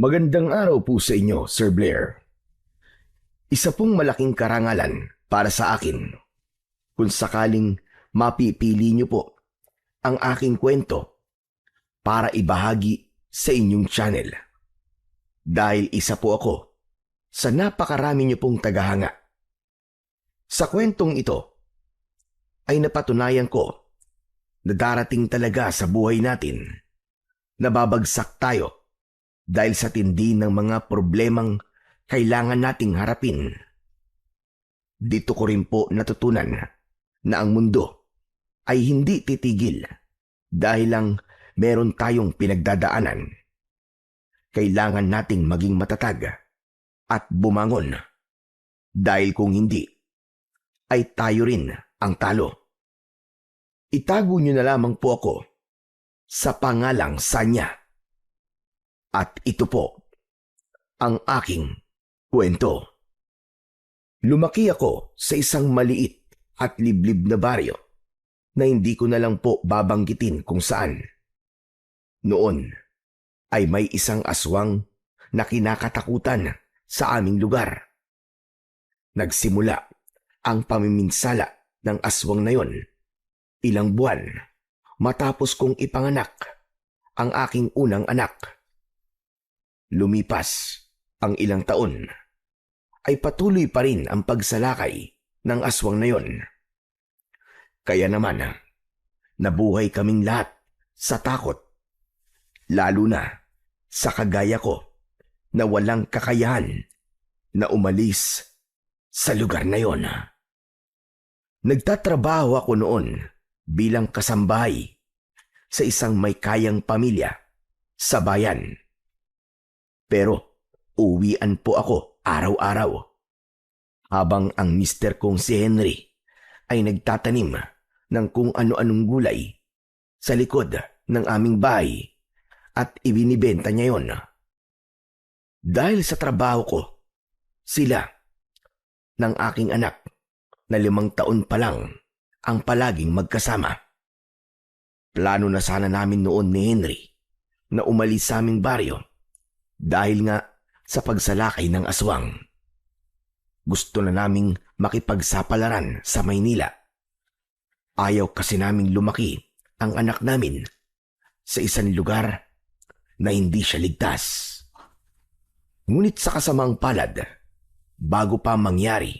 Magandang araw po sa inyo, Sir Blair. Isa pong malaking karangalan para sa akin kung sakaling mapipili niyo po ang aking kwento para ibahagi sa inyong channel. Dahil isa po ako sa napakarami niyo pong tagahanga. Sa kwentong ito ay napatunayan ko na darating talaga sa buhay natin na babagsak tayo dahil sa tindi ng mga problemang kailangan nating harapin. Dito ko rin po natutunan na ang mundo ay hindi titigil dahil lang meron tayong pinagdadaanan. Kailangan nating maging matatag at bumangon dahil kung hindi, ay tayo rin ang talo. Itago niyo na lamang po ako sa pangalang Sanya. At ito po ang aking kwento. Lumaki ako sa isang maliit at liblib na baryo na hindi ko na lang po babanggitin kung saan. Noon ay may isang aswang na kinakatakutan sa aming lugar. Nagsimula ang pamiminsala ng aswang na yon ilang buwan matapos kong ipanganak ang aking unang anak. Lumipas ang ilang taon, ay patuloy pa rin ang pagsalakay ng aswang na yon. Kaya naman, nabuhay kaming lahat sa takot, lalo na sa kagaya ko na walang kakayahan na umalis sa lugar na yon. Nagtatrabaho ako noon bilang kasambahay sa isang may kayang pamilya sa bayan. Pero uwian po ako araw-araw habang ang mister kong si Henry ay nagtatanim ng kung ano-anong gulay sa likod ng aming bahay at ibinibenta niya yon. Dahil sa trabaho ko, sila ng aking anak na 5 taon pa lang ang palaging magkasama. Plano na sana namin noon ni Henry na umalis sa aming baryo dahil nga sa pagsalakay ng aswang. Gusto na naming makipagsapalaran sa Maynila. Ayaw kasi naming lumaki ang anak namin sa isang lugar na hindi siya ligtas. Ngunit sa kasamang palad, bago pa mangyari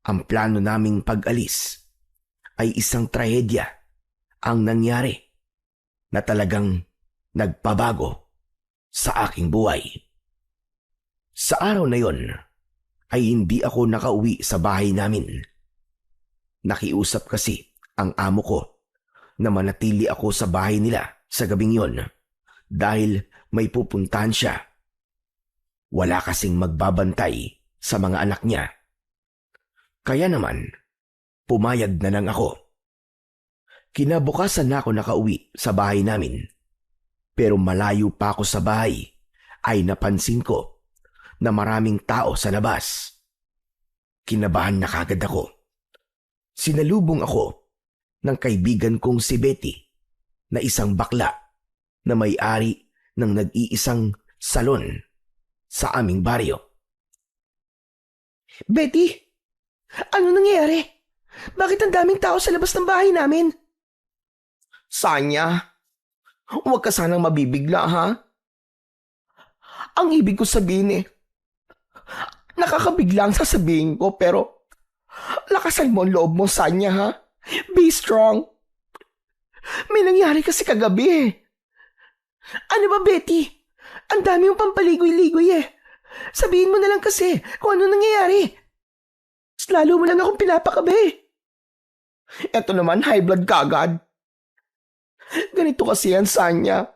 ang plano naming pag-alis, ay isang trahedya ang nangyari na talagang nagpabago sa aking buhay. Sa araw na yon ay hindi ako nakauwi sa bahay namin. Nakiusap kasi ang amo ko na manatili ako sa bahay nila sa gabing yon dahil may pupuntahan siya. Wala kasing magbabantay sa mga anak niya. Kaya naman, pumayag na lang ako. Kinabukasan na ako nakauwi sa bahay namin. Pero malayo pa ako sa bahay ay napansin ko na maraming tao sa labas. Kinabahan na kagad ako. Sinalubong ako ng kaibigan kong si Betty na isang bakla na may-ari ng nag-iisang salon sa aming baryo. Betty, ano nangyayari? Bakit ang daming tao sa labas ng bahay namin? Sanya, huwag ka sanang mabibigla, ha? Ang ibig ko sabihin nakakabigla ang sasabihin ko pero lakasan mo ang loob mo, Sanya, ha? Be strong. May nangyari kasi kagabi. Ano ba, Betty? Ang dami mong pampaligoy-ligoy Sabihin mo na lang kasi kung ano nangyayari. Lalo mo lang akong pinapakabe. Eto naman, high blood kagad. Ganito kasi yan, Sanya.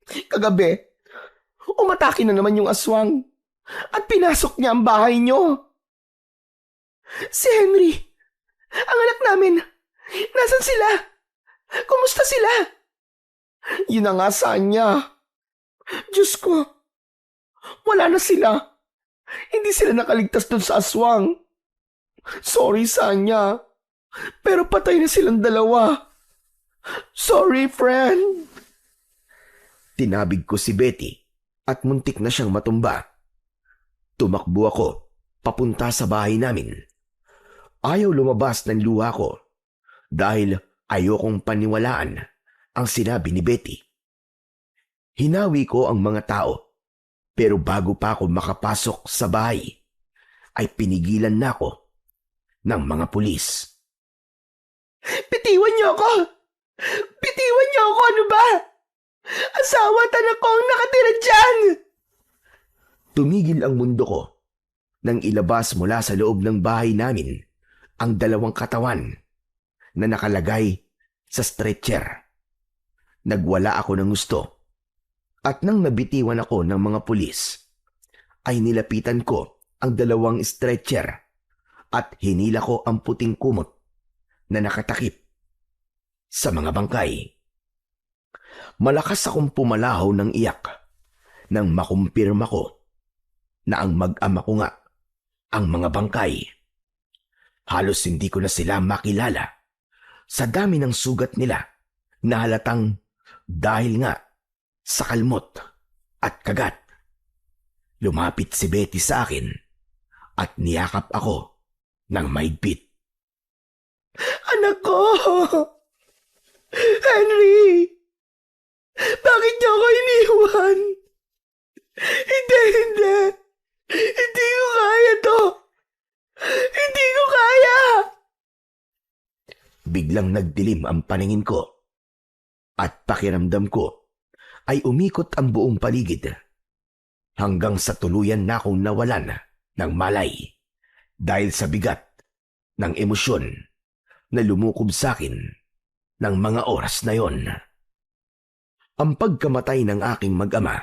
Kagabi, umatake na naman yung aswang at pinasok niya ang bahay niyo. Si Henry, ang anak namin, nasan sila? Kumusta sila? Yun na nga, Sanya. Diyos ko, wala na sila. Hindi sila nakaligtas dun sa aswang. Sorry, Sanya, pero patay na silang dalawa. Sorry, friend. Tinabig ko si Betty at muntik na siyang matumba. Tumakbo ako papunta sa bahay namin. Ayaw lumabas ng luha ko dahil ayokong paniwalaan ang sinabi ni Betty. Hinawi ko ang mga tao, pero bago pa ako makapasok sa bahay ay pinigilan na ako ng mga pulis. Bitiwan niyo ako! Bitiwan niyo ako! Ano ba? Asawa at anak ko ang nakatira dyan! Tumigil ang mundo ko nang ilabas mula sa loob ng bahay namin ang 2 katawan na nakalagay sa stretcher. Nagwala ako ng gusto at nang nabitiwan ako ng mga pulis ay nilapitan ko ang 2 stretcher at hinila ko ang puting kumot na nakatakip sa mga bangkay. Malakas akong pumalahaw ng iyak nang makumpirma ko na ang mag-ama ko nga ang mga bangkay. Halos hindi ko na sila makilala sa dami ng sugat nila na halatang dahil nga sa kalmot at kagat. Lumapit si Betty sa akin at niyakap ako ng mahigpit. Anak ko! Henry! Bakit niyo ako iniwan? Hindi! Hindi ko kaya to! Hindi ko kaya! Biglang nagdilim ang paningin ko at pakiramdam ko ay umikot ang buong paligid hanggang sa tuluyan na akong nawalan ng malay dahil sa bigat ng emosyon na lumukob sa akin ng mga oras na yon. Ang pagkamatay ng aking mag-ama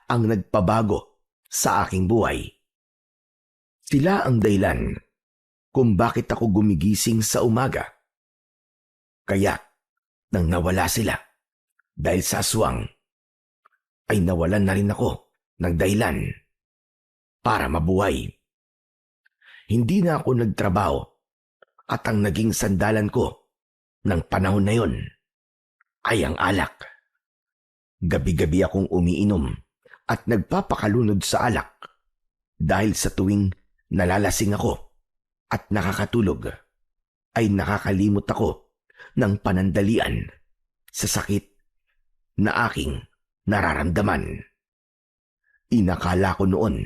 ang nagpabago sa aking buhay. Sila ang dahilan kung bakit ako gumigising sa umaga. Kaya nang nawala sila dahil sa aswang, ay nawalan na rin ako ng dahilan para mabuhay. Hindi na ako nagtrabaho at ang naging sandalan ko ng panahon na yon ay ang alak. Gabi-gabi akong umiinom at nagpapakalunod sa alak dahil sa tuwing nalalasing ako at nakakatulog ay nakakalimot ako ng panandalian sa sakit na aking nararamdaman. Inakala ko noon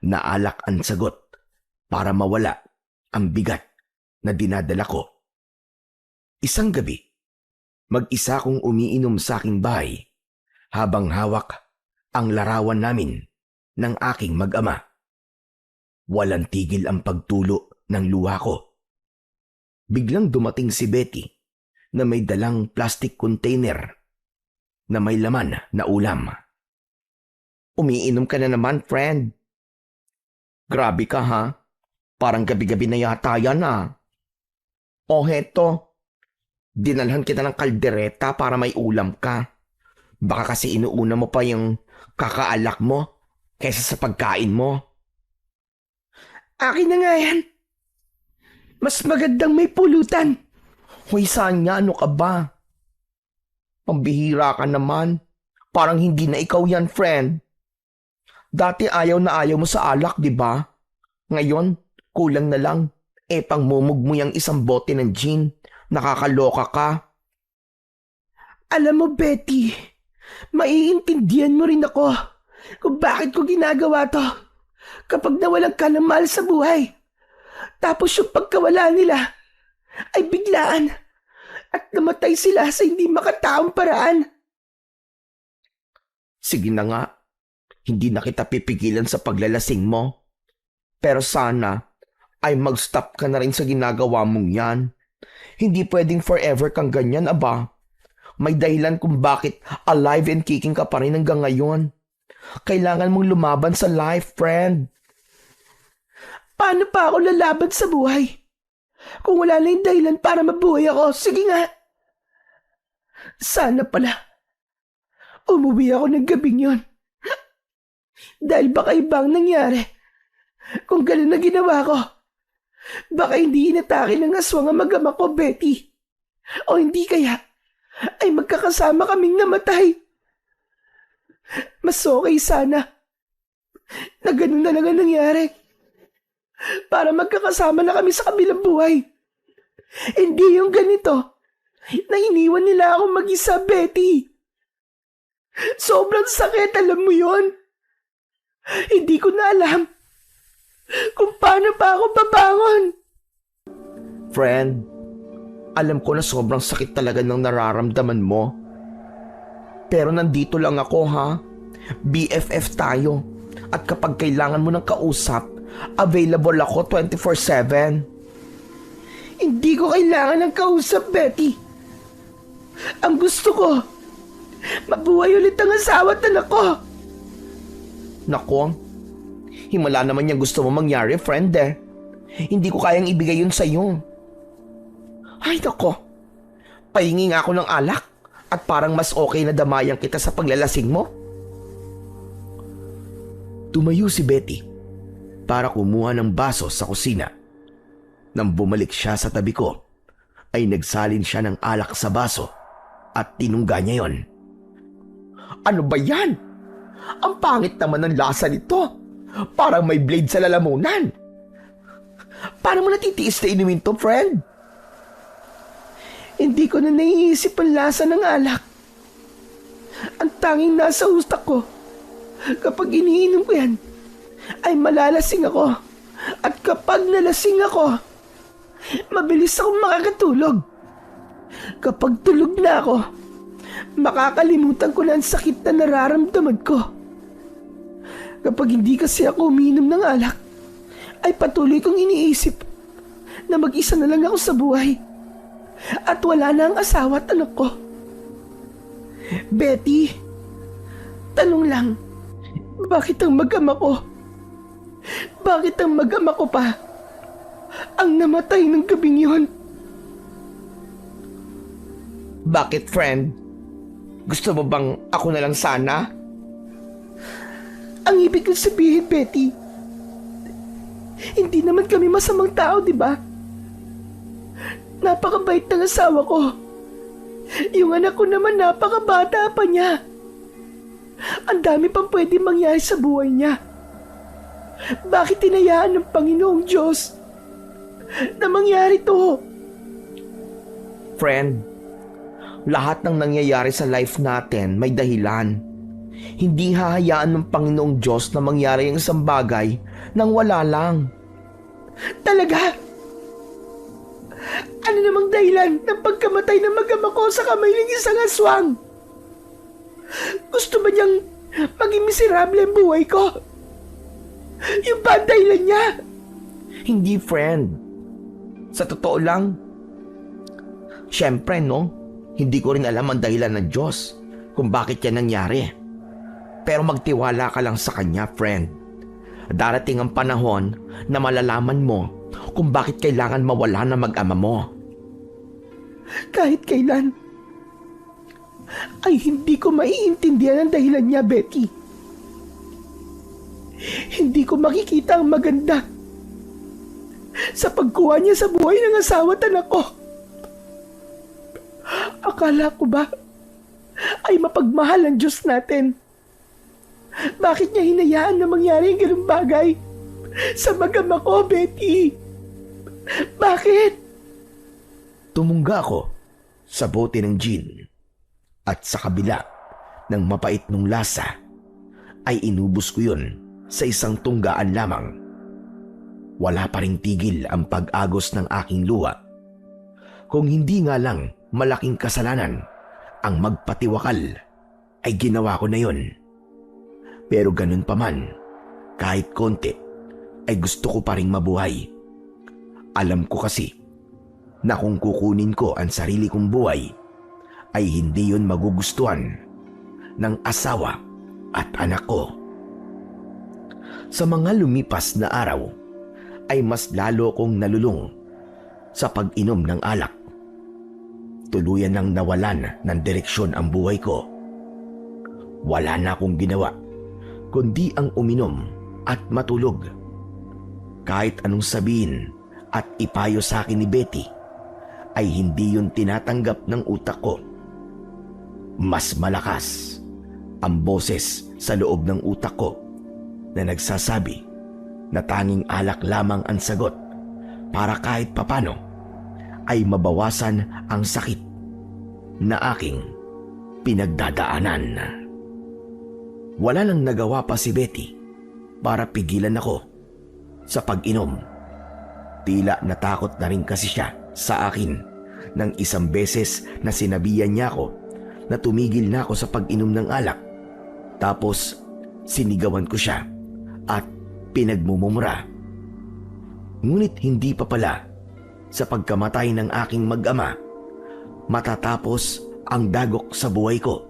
na alak ang sagot para mawala ang bigat na dinadala ko. Isang gabi, mag-isa kong umiinom sa aking bahay habang hawak ang larawan namin ng aking mag-ama. Walang tigil ang pagtulo ng luha ko. Biglang dumating si Betty na may dalang plastic container na may laman na ulam. Umiinom ka na naman, friend. Grabe ka, ha? Parang gabi-gabi na yata yan, ah. O heto, dinalhan kita ng kaldereta para may ulam ka. Baka kasi inuuna mo pa yung kakaalak mo kaysa sa pagkain mo. Akin na nga yan. Mas magandang may pulutan. Hoy, Sanya, ano ka ba? Pambihira ka naman. Parang hindi na ikaw yan, friend. Dati ayaw na ayaw mo sa alak, di ba? Ngayon, kulang na lang. Pangmumug mo yung isang bote ng gin. Nakakaloka ka. Alam mo, Betty, maiintindihan mo rin ako kung bakit ko ginagawa to kapag nawalan ka ng mahal sa buhay. Tapos yung pagkawala nila ay biglaan at namatay sila sa hindi makataong paraan. Sige na nga, hindi na kita pipigilan sa paglalasing mo. Pero sana ay mag-stop ka na rin sa ginagawa mong yan. Hindi pwedeng forever kang ganyan, aba. May dahilan kung bakit alive and kicking ka pa rin hanggang ngayon. Kailangan mong lumaban sa life, friend. Paano pa ako lalaban sa buhay? Kung wala na yung dahilan para mabuhay ako, sige nga. Sana pala umuwi ako ng gabing yon. Dahil baka ibang nangyari. Kung ganun na ginawa ko, baka hindi inatake ng aswang ang mag-ama ko, Betty. O hindi kaya ay magkakasama kaming namatay. Mas okay sana na ganun na lang ang nangyari. Para magkakasama na kami sa kabilang buhay. Hindi yung ganito na iniwan nila ako mag-isa, Betty. Sobrang sakit, alam mo yon. Hindi ko na alam kung paano pa ako babangon. Friend, alam ko na sobrang sakit talaga ng nararamdaman mo. Pero nandito lang ako, ha? BFF tayo. At kapag kailangan mo ng kausap, available ako 24/7. Hindi ko kailangan ng kausap, Betty. Ang gusto ko, mabuhay ulit ang asawa at anak ko. Nako, himala naman yung gusto mo mangyari, friend eh. Hindi ko kayang ibigay yun sa'yo. Ay, nako. Pahingi nga ako ng alak at parang mas okay na damayan kita sa paglalasing mo. Tumayo si Betty para kumuha ng baso sa kusina. Nang bumalik siya sa tabi ko, ay nagsalin siya ng alak sa baso at tinungga niya yon. Ano ba yan? Ang pangit naman ng lasa nito. Parang may blade sa lalamunan. Paano mo natitiis na inumin to, friend? Hindi ko na naiisip ang lasa ng alak. Ang tanging nasa utak ko kapag iniinom ko yan ay malalasing ako. At kapag nalasing ako, mabilis akong makakatulog. Kapag tulog na ako, makakalimutan ko na ang sakit na nararamdaman ko. Kapag hindi kasi ako uminom ng alak, ay patuloy kong iniisip na mag-isa na lang ako sa buhay at wala na ang asawa at anak ko. Betty, tanong lang, bakit ang mag-ama ko? Bakit ang mag-ama ko pa ang namatay ng gabing yun? Bakit, friend? Gusto mo bang ako na lang sana? Ang ibig kong sabihin, Betty, hindi naman kami masamang tao, di ba? Napakabait ng asawa ko. Yung anak ko naman napakabata pa niya. Ang dami pang pwede mangyari sa buhay niya. Bakit tinayaan ng Panginoong Diyos na mangyari to? Friend, lahat ng nangyayari sa life natin may dahilan. Hindi hahayaan ng Panginoong Diyos na mangyari ang isang bagay nang wala lang. Talaga? Ano namang dahilan ng pagkamatay ng mag-ama ko sa kamay ng isang aswang? Gusto ba niyang maging miserable ang buhay ko? Yung ba ang dahilan niya? Hindi, friend. Sa totoo lang, syempre, no? Hindi ko rin alam ang dahilan ng Diyos kung bakit yan nangyari. Pero magtiwala ka lang sa Kanya, friend. Darating ang panahon na malalaman mo kung bakit kailangan mawala na mag-ama mo. Kahit kailan, ay hindi ko maiintindihan ang dahilan niya, Betty. Hindi ko makikita ang maganda sa pagkuha niya sa buhay ng asawa at anak ko. Akala ko ba ay mapagmahal ang Diyos natin? Bakit niya hinayaan na mangyari ang ganung bagay sa mag-ama ko, Betty? Bakit? Tumungga ako sa bote ng gin at sa kabila ng mapait nung lasa ay inubos ko yun sa isang tunggaan lamang. Wala pa ring tigil ang pag-agos ng aking luha. Kung hindi nga lang malaking kasalanan ang magpatiwakal, ay ginawa ko na yun. Pero ganun pa man, kahit konti, ay gusto ko pa ring mabuhay. Alam ko kasi na kung kukunin ko ang sarili kong buhay, ay hindi yun magugustuhan ng asawa at anak ko. Sa mga lumipas na araw, ay mas lalo kong nalulung sa pag-inom ng alak. Tuluyan nang nawalan ng direksyon ang buhay ko. Wala na akong ginawa kundi ang uminom at matulog. Kahit anong sabihin at ipayo sa akin ni Betty, ay hindi yun tinatanggap ng utak ko. Mas malakas ang boses sa loob ng utak ko na nagsasabi na tanging alak lamang ang sagot para kahit papano ay mabawasan ang sakit na aking pinagdadaanan. Wala nang nagawa pa si Betty para pigilan ako sa pag-inom. Tila natakot na rin kasi siya sa akin nang isang beses na sinabihan niya ako na tumigil na ako sa pag-inom ng alak. Tapos sinigawan ko siya at pinagmumura. Ngunit hindi pa pala sa pagkamatay ng aking mag-ama matatapos ang dagok sa buhay ko.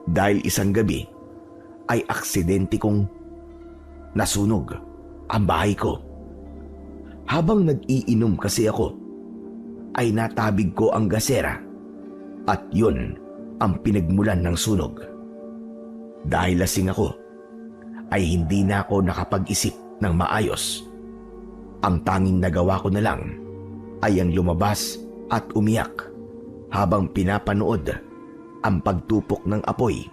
Dahil isang gabi ay aksidente kong nasunog ang bahay ko. Habang nag-iinom kasi ako, ay natabig ko ang gasera at yun ang pinagmulan ng sunog. Dahil lasing ako, ay hindi na ako nakapag-isip ng maayos. Ang tanging nagawa ko na lang ay ang lumabas at umiyak habang pinapanood ang pagtupok ng apoy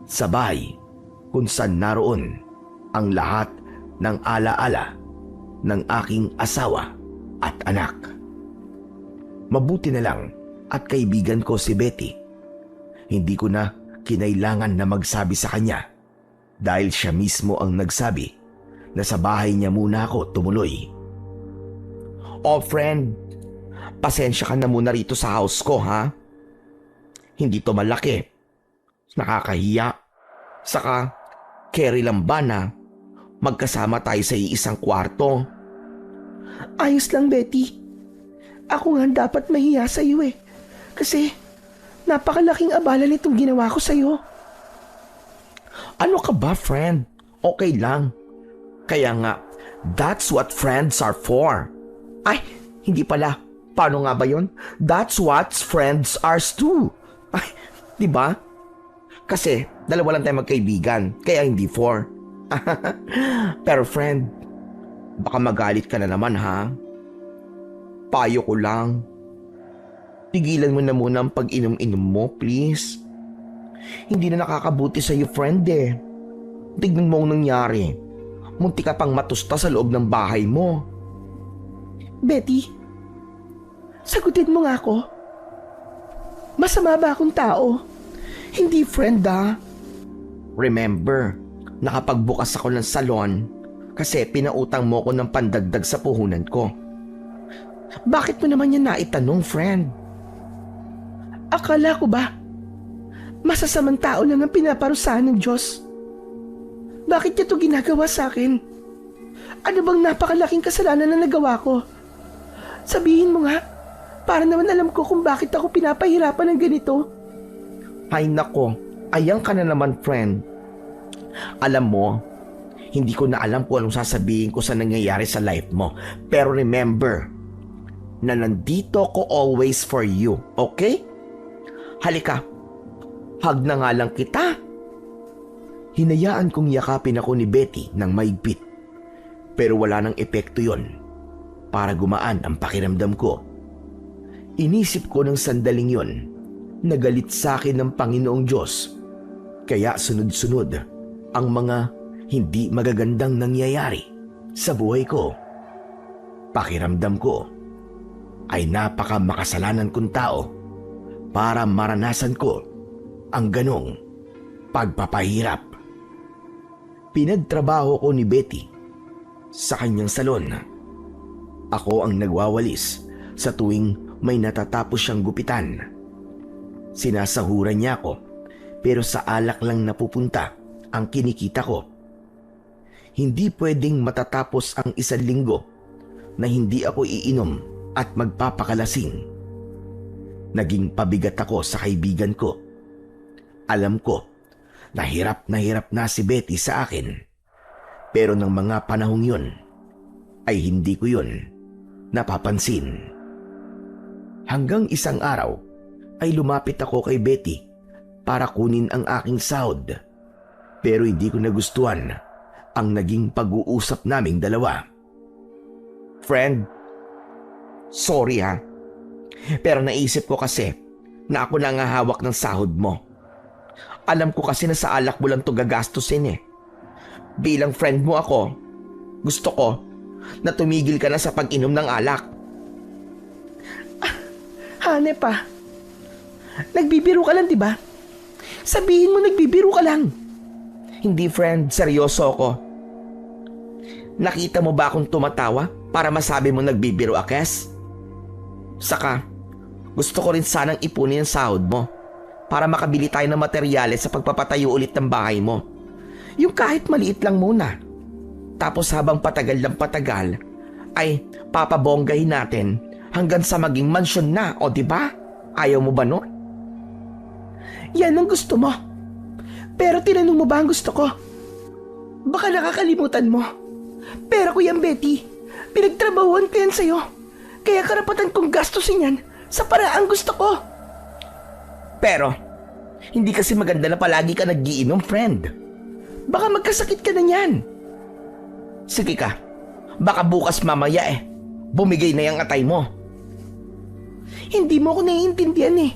sa bahay kung saan naroon ang lahat ng alaala ng aking asawa at anak. Mabuti na lang at kaibigan ko si Betty. Hindi ko na kinailangan na magsabi sa kanya dahil siya mismo ang nagsabi na sa bahay niya muna ako tumuloy. Oh friend, pasensya ka na muna rito sa house ko ha. Hindi to malaki. Nakakahiya. Saka, carry lang ba na magkasama tayo sa iisang kwarto? Ayos lang, Betty. Ako nga dapat mahiya sa iyo eh. Kasi napakalaking abala nitong ginawa ko sa iyo. Ano ka ba, friend? Okay lang. Kaya nga, that's what friends are for. Ay, hindi pala. Paano nga ba yun? That's what friends are too. Ay, di ba? Kasi dalawa lang tayo magkaibigan, kaya hindi for. Pero friend, baka magalit ka na naman ha? Payo ko lang. Tigilan mo na muna ang pag-inom-inom mo, please. Hindi na nakakabuti sa'yo, friend eh. Tignan mo ang nangyari. Munti ka pang matusta sa loob ng bahay mo. Betty, sagutin mo nga ako. Masama ba akong tao? Hindi friend ah. Remember, nakapagbukas ako ng salon kasi pinautang mo ko ng pandagdag sa puhunan ko. Bakit mo naman yan naitanong, friend? Akala ko ba masasamang tao lang ang pinaparusahan ng Diyos? Bakit niya ito ginagawa sa akin? Ano bang napakalaking kasalanan na nagawa ko? Sabihin mo nga, para naman alam ko kung bakit ako pinapahirapan ng ganito. Ay nako, ayan ka na naman friend. Alam mo, hindi ko na alam kung anong sasabihin ko sa nangyayari sa life mo. Pero remember, na nandito ko always for you, okay? Halika, hug na nga lang kita. Hinayaan kong yakapin ako ni Betty ng maigpit. Pero wala nang epekto yon para gumaan ang pakiramdam ko. Inisip ko ng sandaling yon na galit sa akin ng Panginoong Diyos. Kaya sunod-sunod ang mga hindi magagandang nangyayari sa buhay ko. Pakiramdam ko ay napaka makasalanan kong tao para maranasan ko ang ganong pagpapahirap. Pinagtrabaho ko ni Betty sa kanyang salon. Ako ang nagwawalis sa tuwing may natatapos siyang gupitan. Sinasahuran niya ako pero sa alak lang napupunta ang kinikita ko. Hindi pwedeng matatapos ang 1 linggo na hindi ako iinom at magpapakalasing. Naging pabigat ako sa kaibigan ko. Alam ko na hirap na si Betty sa akin. Pero ng mga panahong yun ay hindi ko yun napapansin. Hanggang isang araw ay lumapit ako kay Betty para kunin ang aking sahod. Pero hindi ko nagustuhan ang naging pag-uusap naming dalawa. Friend, sorry ha. Pero naisip ko kasi na ako na nga hawak ng sahod mo. Alam ko kasi na sa alak mo lang to gagastusin eh. Bilang friend mo ako, gusto ko na tumigil ka na sa pag-inom ng alak. Hane pa. Nagbibiro ka lang, di ba? Sabihin mo nagbibiro ka lang. Hindi, friend. Seryoso ako. Nakita mo ba akong tumatawa para masabi mo nagbibiro, Akes? Saka, gusto ko rin sanang ipunin ang sahod mo para makabili tayo ng materyales sa pagpapatayo ulit ng bahay mo. Yung kahit maliit lang muna. Tapos habang patagal ng patagal, ay papabonggahin natin hanggang sa maging mansyon na, o diba? Ayaw mo ba nun? Yan ang gusto mo. Pero tinanong mo ba ang gusto ko? Baka nakakalimutan mo. Pero Kuya Betty, pinagtrabahuan ko yan sa'yo. Kaya karapatan kong gastusin yan sa paraang gusto ko. Pero, hindi kasi maganda na palagi ka nag-iinom, friend. Baka magkasakit ka na yan. Sige ka, baka bukas mamaya bumigay na yung atay mo. Hindi mo ako naiintindihan eh.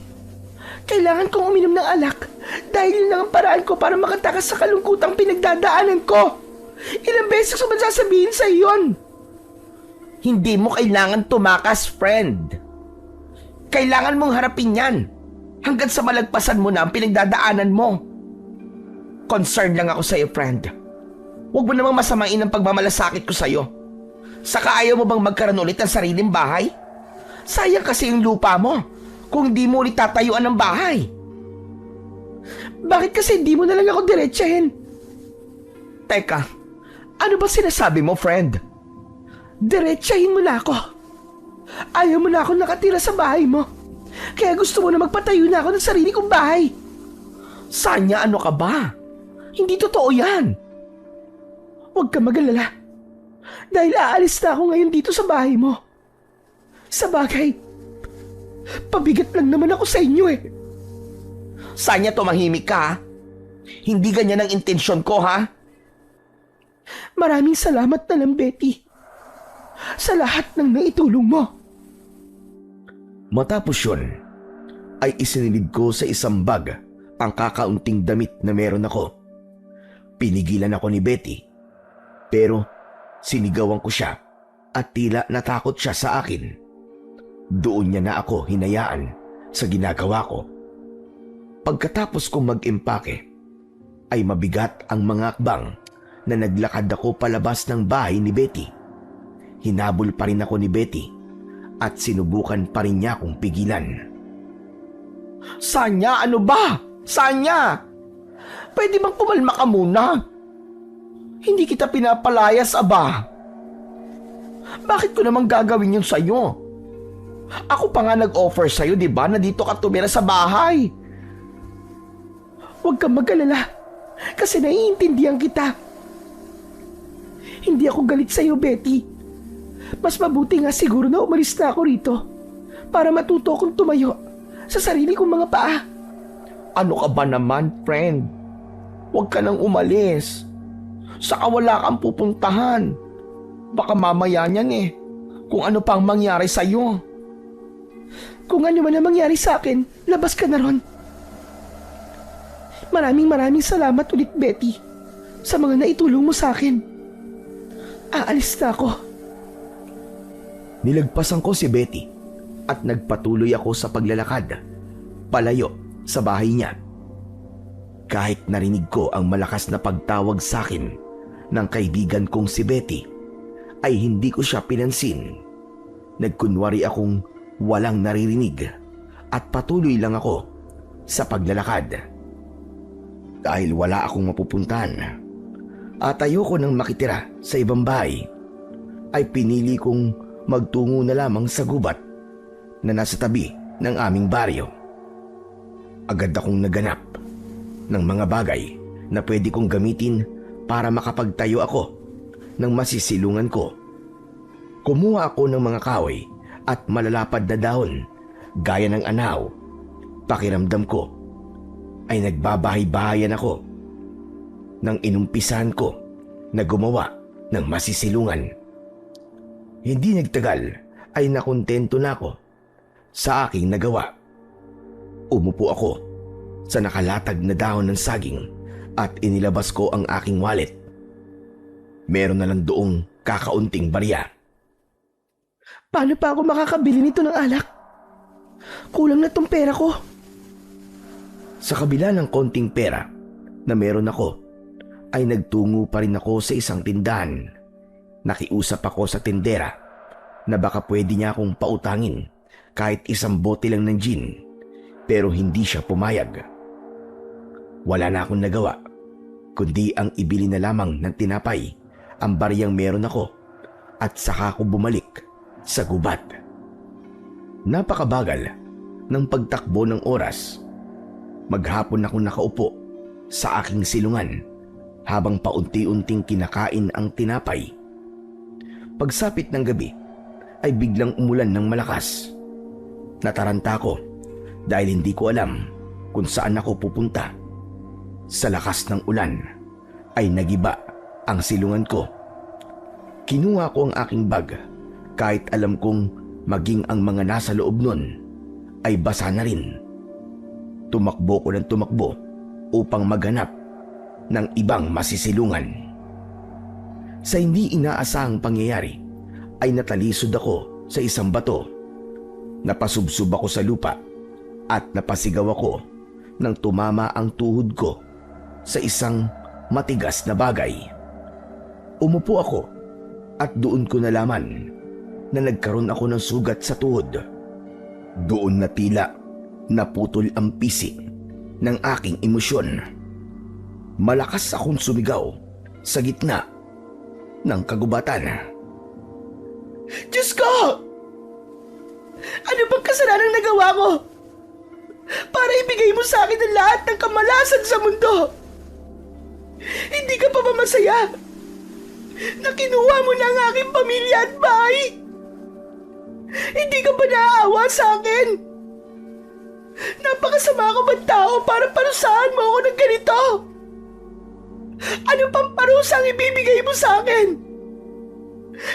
Kailangan kong uminom ng alak dahil yun lang ang paraan ko para makatakas sa kalungkutang pinagdadaanan ko. Ilang beses ko ba sasabihin sa iyon? Hindi mo kailangan tumakas, friend. Kailangan mong harapin yan hanggang sa malagpasan mo na ang pinagdadaanan mo. Concerned lang ako sa iyo, friend. Huwag mo namang masamain ang pagmamalasakit ko sa iyo. Saka ayaw mo bang magkaroon ulit ng sariling bahay? Sayang kasi yung lupa mo kung di mo ulit tatayuan ng bahay. Bakit kasi di mo na lang ako diretsahin? Teka, ano ba sinasabi mo, friend? Diretsahin mo na ako. Ayaw mo na ako nakatira sa bahay mo. Kaya gusto mo na magpatayo na ako ng sarili kong bahay. Sanya, ano ka ba? Hindi totoo yan. Huwag ka mag-alala. Dahil aalis na ako ngayon dito sa bahay mo. Sa bagay, pabigat lang naman ako sa inyo eh. Sanya, tumahimik ka ha? Hindi ganyan ang intensyon ko ha? Maraming salamat na lang, Betty. Sa lahat ng naitulong mo. Matapos yun, ay isinilid ko sa isang bag ang kakaunting damit na meron ako. Pinigilan ako ni Betty, pero sinigawan ko siya at tila natakot siya sa akin. Doon niya na ako hinayaan sa ginagawa ko. Pagkatapos kong mag-impake, ay mabigat ang mga akbang na naglakad ako palabas ng bahay ni Betty. Hinabol pa rin ako ni Betty at sinubukan pa rin niya akong pigilan. Sanya, ano ba? Sanya! Pwede bang pumalma ka muna? Hindi kita pinapalayas, aba. Bakit ko namang gagawin yun sa'yo? Ako pa nga nag-offer sa'yo, di ba, na dito ka tumira sa bahay. Huwag kang mag-alala, kasi naiintindihan kita. Hindi ako galit sa'yo, Betty. Mas mabuti nga siguro na umalis na ako rito para matuto akong tumayo sa sarili kong mga paa. Ano ka ba naman, friend? Huwag ka nang umalis. Saka wala kang pupuntahan. Baka mamaya niyan kung ano pang mangyari sa'yo. Kung ano man ang mangyari sa akin, labas ka na ron. Maraming salamat ulit, Betty, sa mga naitulong mo sa akin. Aalis na ako. Nilagpasan ko si Betty at nagpatuloy ako sa paglalakad, palayo sa bahay niya. Kahit narinig ko ang malakas na pagtawag sa akin ng kaibigan kong si Betty, ay hindi ko siya pinansin. Nagkunwari akong walang naririnig at patuloy lang ako sa paglalakad. Dahil wala akong mapupuntahan at ayoko nang makitira sa ibang bahay, ay pinili kong magtungo na lamang sa gubat na nasa tabi ng aming baryo. Agad akong naganap ng mga bagay na pwede kong gamitin para makapagtayo ako ng masisilungan ko. Kumuha ako ng mga kahoy at malalapad na dahon gaya ng anaw. Pakiramdam ko ay nagbabahay-bahayan ako nang inumpisahan ko na gumawa ng masisilungan. Hindi nagtagal ay nakontento na ako sa aking nagawa. Umupo ako sa nakalatag na dahon ng saging at inilabas ko ang aking wallet. Meron na lang doong kakaunting barya. Paano pa ako makakabili nito ng alak? Kulang na tong pera ko. Sa kabila ng konting pera na meron ako, ay nagtungo pa rin ako sa isang tindahan. Nakiusap ako sa tindera na baka pwede niya akong pautangin kahit isang bote lang ng gin, pero hindi siya pumayag. Wala na akong nagawa kundi ang ibili na lamang ng tinapay ang baryang meron ako at saka ako bumalik sa gubat. Napakabagal ng pagtakbo ng oras. Maghapon akong nakaupo sa aking silungan habang paunti-unting kinakain ang tinapay. Pagsapit ng gabi ay biglang umulan ng malakas. Nataranta ko dahil hindi ko alam kung saan ako pupunta. Sa lakas ng ulan ay nagiba ang silungan ko. Kinuha ko ang aking bag kahit alam kong maging ang mga nasa loob nun ay basa na rin. Tumakbo ko ng tumakbo upang maghanap ng ibang masisilungan. Sa hindi inaasahang pangyayari ay natalisod ako sa isang bato. Napasubsob ako sa lupa at napasigaw ako nang tumama ang tuhod ko sa isang matigas na bagay. Umupo ako at doon ko nalaman na nagkaroon ako ng sugat sa tuhod. Doon na tila naputol ang pisi ng aking emosyon. Malakas akong sumigaw sa gitna ng kagubatan. Diyos ko! Ano bang kasalanang nagawa ko para ibigay mo sa akin ang lahat ng kamalasan sa mundo? Hindi ka pa ba masaya na kinuha mo na ang aking pamilya at bahay? Hindi ka ba naaawa sa akin? Napakasama ko bang tao para parusahan mo ako ng ganito? Ano pang parusang ibibigay mo sa akin?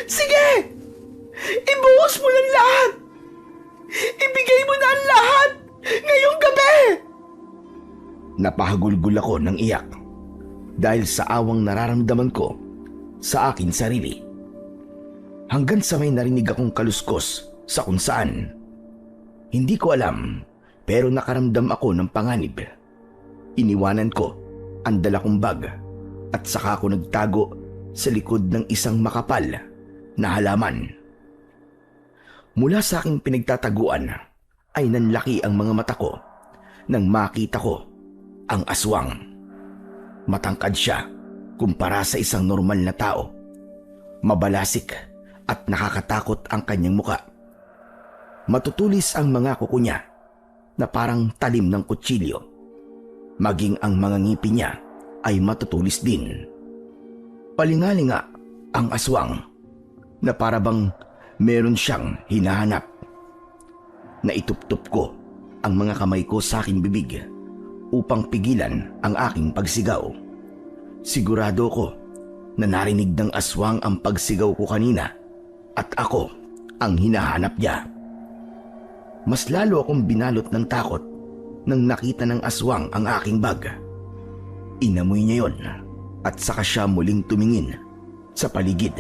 Sige! Ibuhos mo ng lahat! Ibigay mo na ang lahat ngayong gabi! Napahagulgul ako ng iyak dahil sa awang nararamdaman ko sa akin sarili. Hanggang sa may narinig akong kaluskos sa kung saan. Hindi ko alam, pero nakaramdam ako ng panganib. Iniwanan ko ang dala kong bag at saka ako nagtago sa likod ng isang makapal na halaman. Mula sa aking pinagtataguan ay nanlaki ang mga mata ko nang makita ko ang aswang. Matangkad siya kumpara sa isang normal na tao. Mabalasik at nakakatakot ang kanyang muka. Matutulis ang mga kuko niya na parang talim ng kutsilyo. Maging ang mga ngipin niya ay matutulis din. Palingalinga ang aswang na parabang meron siyang hinahanap. Naituptup ko ang mga kamay ko sa aking bibig upang pigilan ang aking pagsigaw. Sigurado ko na narinig ng aswang ang pagsigaw ko kanina at ako ang hinahanap niya. Mas lalo akong binalot ng takot nang nakita ng aswang ang aking bag. Inamoy niya yon at saka siya muling tumingin sa paligid.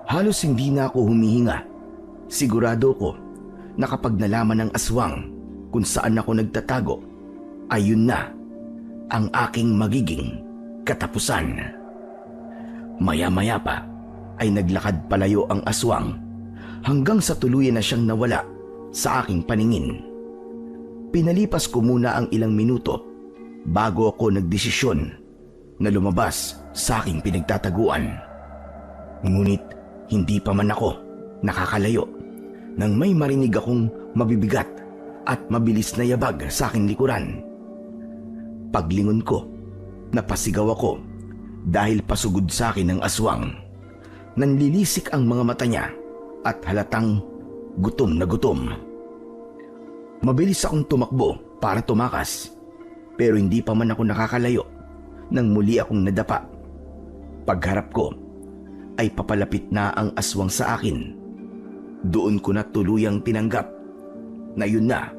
Halos hindi na ako humihinga. Sigurado ko na kapag nalaman ng aswang kung saan ako nagtatago, ayun na ang aking magiging katapusan. Maya-maya pa ay naglakad palayo ang aswang hanggang sa tuluyan na siyang nawala sa aking paningin. Pinalipas ko muna ang ilang minuto bago ako nagdesisyon na lumabas sa aking pinagtataguan. Ngunit hindi pa man ako nakakalayo nang may marinig akong mabibigat at mabilis na yabag sa aking likuran. Paglingon ko, napasigaw ako dahil pasugod sa akin ng aswang. Nanlilisik ang mga mata niya at halatang gutom na gutom. Mabilis akong tumakbo para tumakas, pero hindi pa man ako nakakalayo nang muli akong nadapa. Pagharap ko ay papalapit na ang aswang sa akin. Doon ko na tuluyang tinanggap na yun na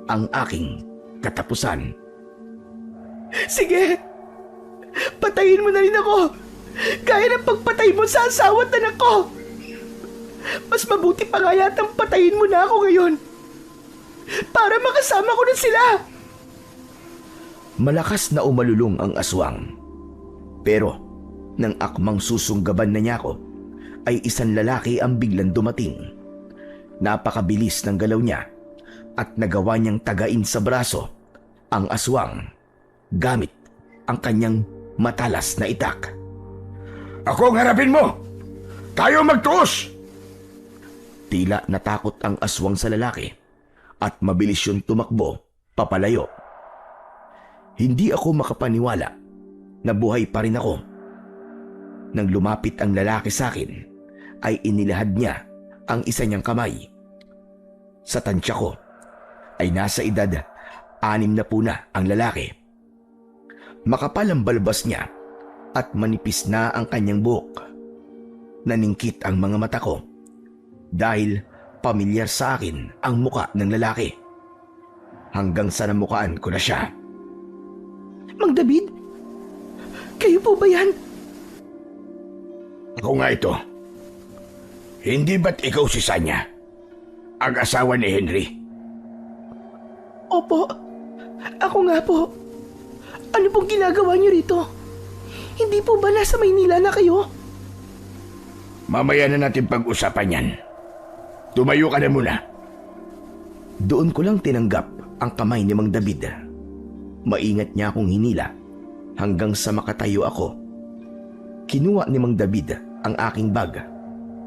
ang aking katapusan. Sige, patayin mo na rin ako. Kaya ng pagpatay mo sa asawa at anak ko. Mas mabuti pa nga yatang patayin mo na ako ngayon. Para makasama ko na sila. Malakas na umalulong ang aswang. Pero nang akmang susunggaban na niya ako, ay isang lalaki ang biglang dumating. Napakabilis ng galaw niya at nagawa niyang tagain sa braso ang aswang gamit ang kanyang matalas na itak. Ako ang harapin mo! Tayo magtuos! Tila natakot ang aswang sa lalaki at mabilis yun tumakbo papalayo. Hindi ako makapaniwala na buhay pa rin ako. Nang lumapit ang lalaki sa akin, ay inilahad niya ang isa niyang kamay. Sa tansya ko, ay nasa edad 6 na po na ang lalaki. Makapal ang balbas niya at manipis na ang kanyang buhok. Naningkit ang mga mata ko dahil pamilyar sa akin ang muka ng lalaki. Hanggang sa namukaan ko na siya. Mang David, kayo po ba yan? Ako nga ito. Hindi ba't ikaw si Sanya? Ang asawa ni Henry? Opo, ako nga po. Ano pong ginagawa niyo rito? Hindi po ba nasa Maynila na kayo? Mamaya na natin pag-usapan yan. Tumayo ka na muna. Doon ko lang tinanggap ang kamay ni Mang David. Maingat niya akong hinila hanggang sa makatayo ako. Kinuha ni Mang David ang aking bag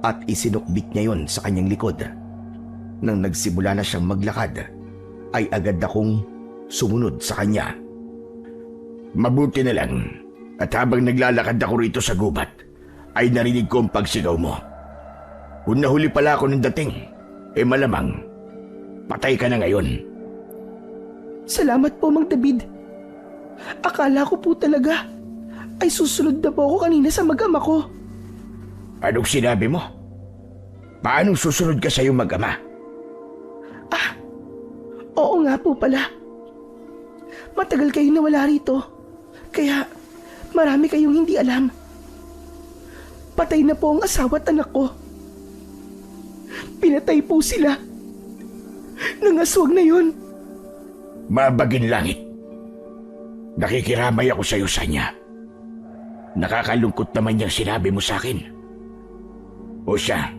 at isinukbit niya yon sa kanyang likod. Nang nagsimula na siyang maglakad, ay agad akong sumunod sa kanya. Mabuti na lang at habang naglalakad ako rito sa gubat, ay narinig ko ang pagsigaw mo. Kung nahuli pala ako ng dating, malamang patay ka na ngayon. Salamat po, Mang David. Akala ko po talaga ay susunod na po ako kanina sa mag-ama ko. Anong sinabi mo? Paanong susunod ka sa iyong mag-ama? Oo nga po pala. Matagal kayong nawala rito, kaya marami kayong hindi alam. Patay na po ang asawa at anak ko. Pinatay po sila ng aswang na yun. Mabagin langit. Nakikiramay ako sa iyo, Sanya. Nakakalungkot naman yung sinabi mo sa akin. O siya,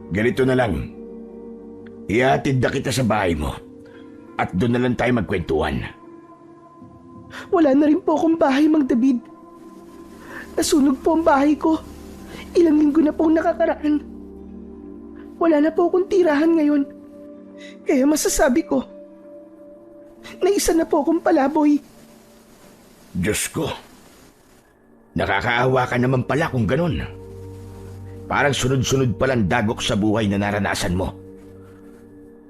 ganito na lang. Ihatid na kita sa bahay mo at doon na lang tayo magkwentuhan. Wala na rin po akong bahay, Mang David. Nasunog po ang bahay ko. Ilang linggo na pong nakakaraan. Wala na po akong tirahan ngayon. Kaya masasabi ko na isa na po akong palaboy. Diyos ko, nakakaawa ka naman pala kung ganun. Parang sunod-sunod palang dagok sa buhay na naranasan mo.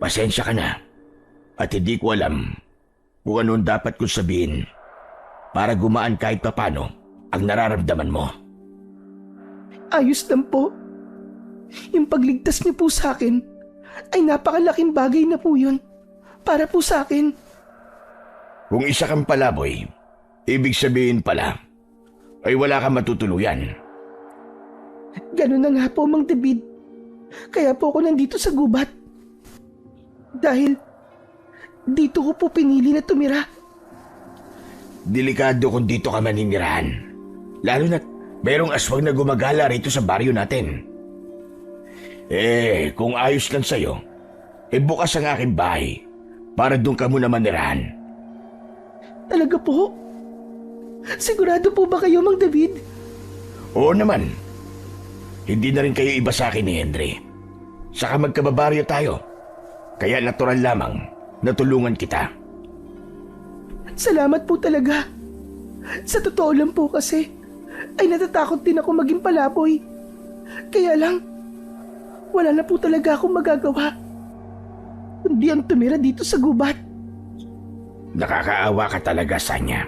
Pasensya ka na at hindi ko alam kung ano dapat kong sabihin para gumaan kahit papano ang nararamdaman mo. Ayos lang po. Yung pagligtas niyo po sa akin ay napakalaking bagay na po yun para po sa akin. Kung isa kang palaboy, ibig sabihin pala ay wala kang matutuluyan. Ganun na nga po, Mang David. Kaya po ako nandito sa gubat. Dahil dito ko po pinili na tumira. Delikado kung dito ka maninirahan. Lalo na't mayroong aswang na gumagala rito sa baryo natin. Kung ayos lang sa'yo, bukas ang aking bahay para doon ka muna manirahan. Talaga po? Sigurado po ba kayo, Mang David? Oo naman. Hindi na rin kayo iba sa akin ni Henry. Saka magkababaryo tayo. Kaya natural lamang na tulungan kita. Salamat po talaga. Sa totoo lang po kasi, ay natatakot din ako maging palaboy. Kaya lang, wala na po talaga akong magagawa. Kundi ang tumira dito sa gubat. Nakakaawa ka talaga, Sanya.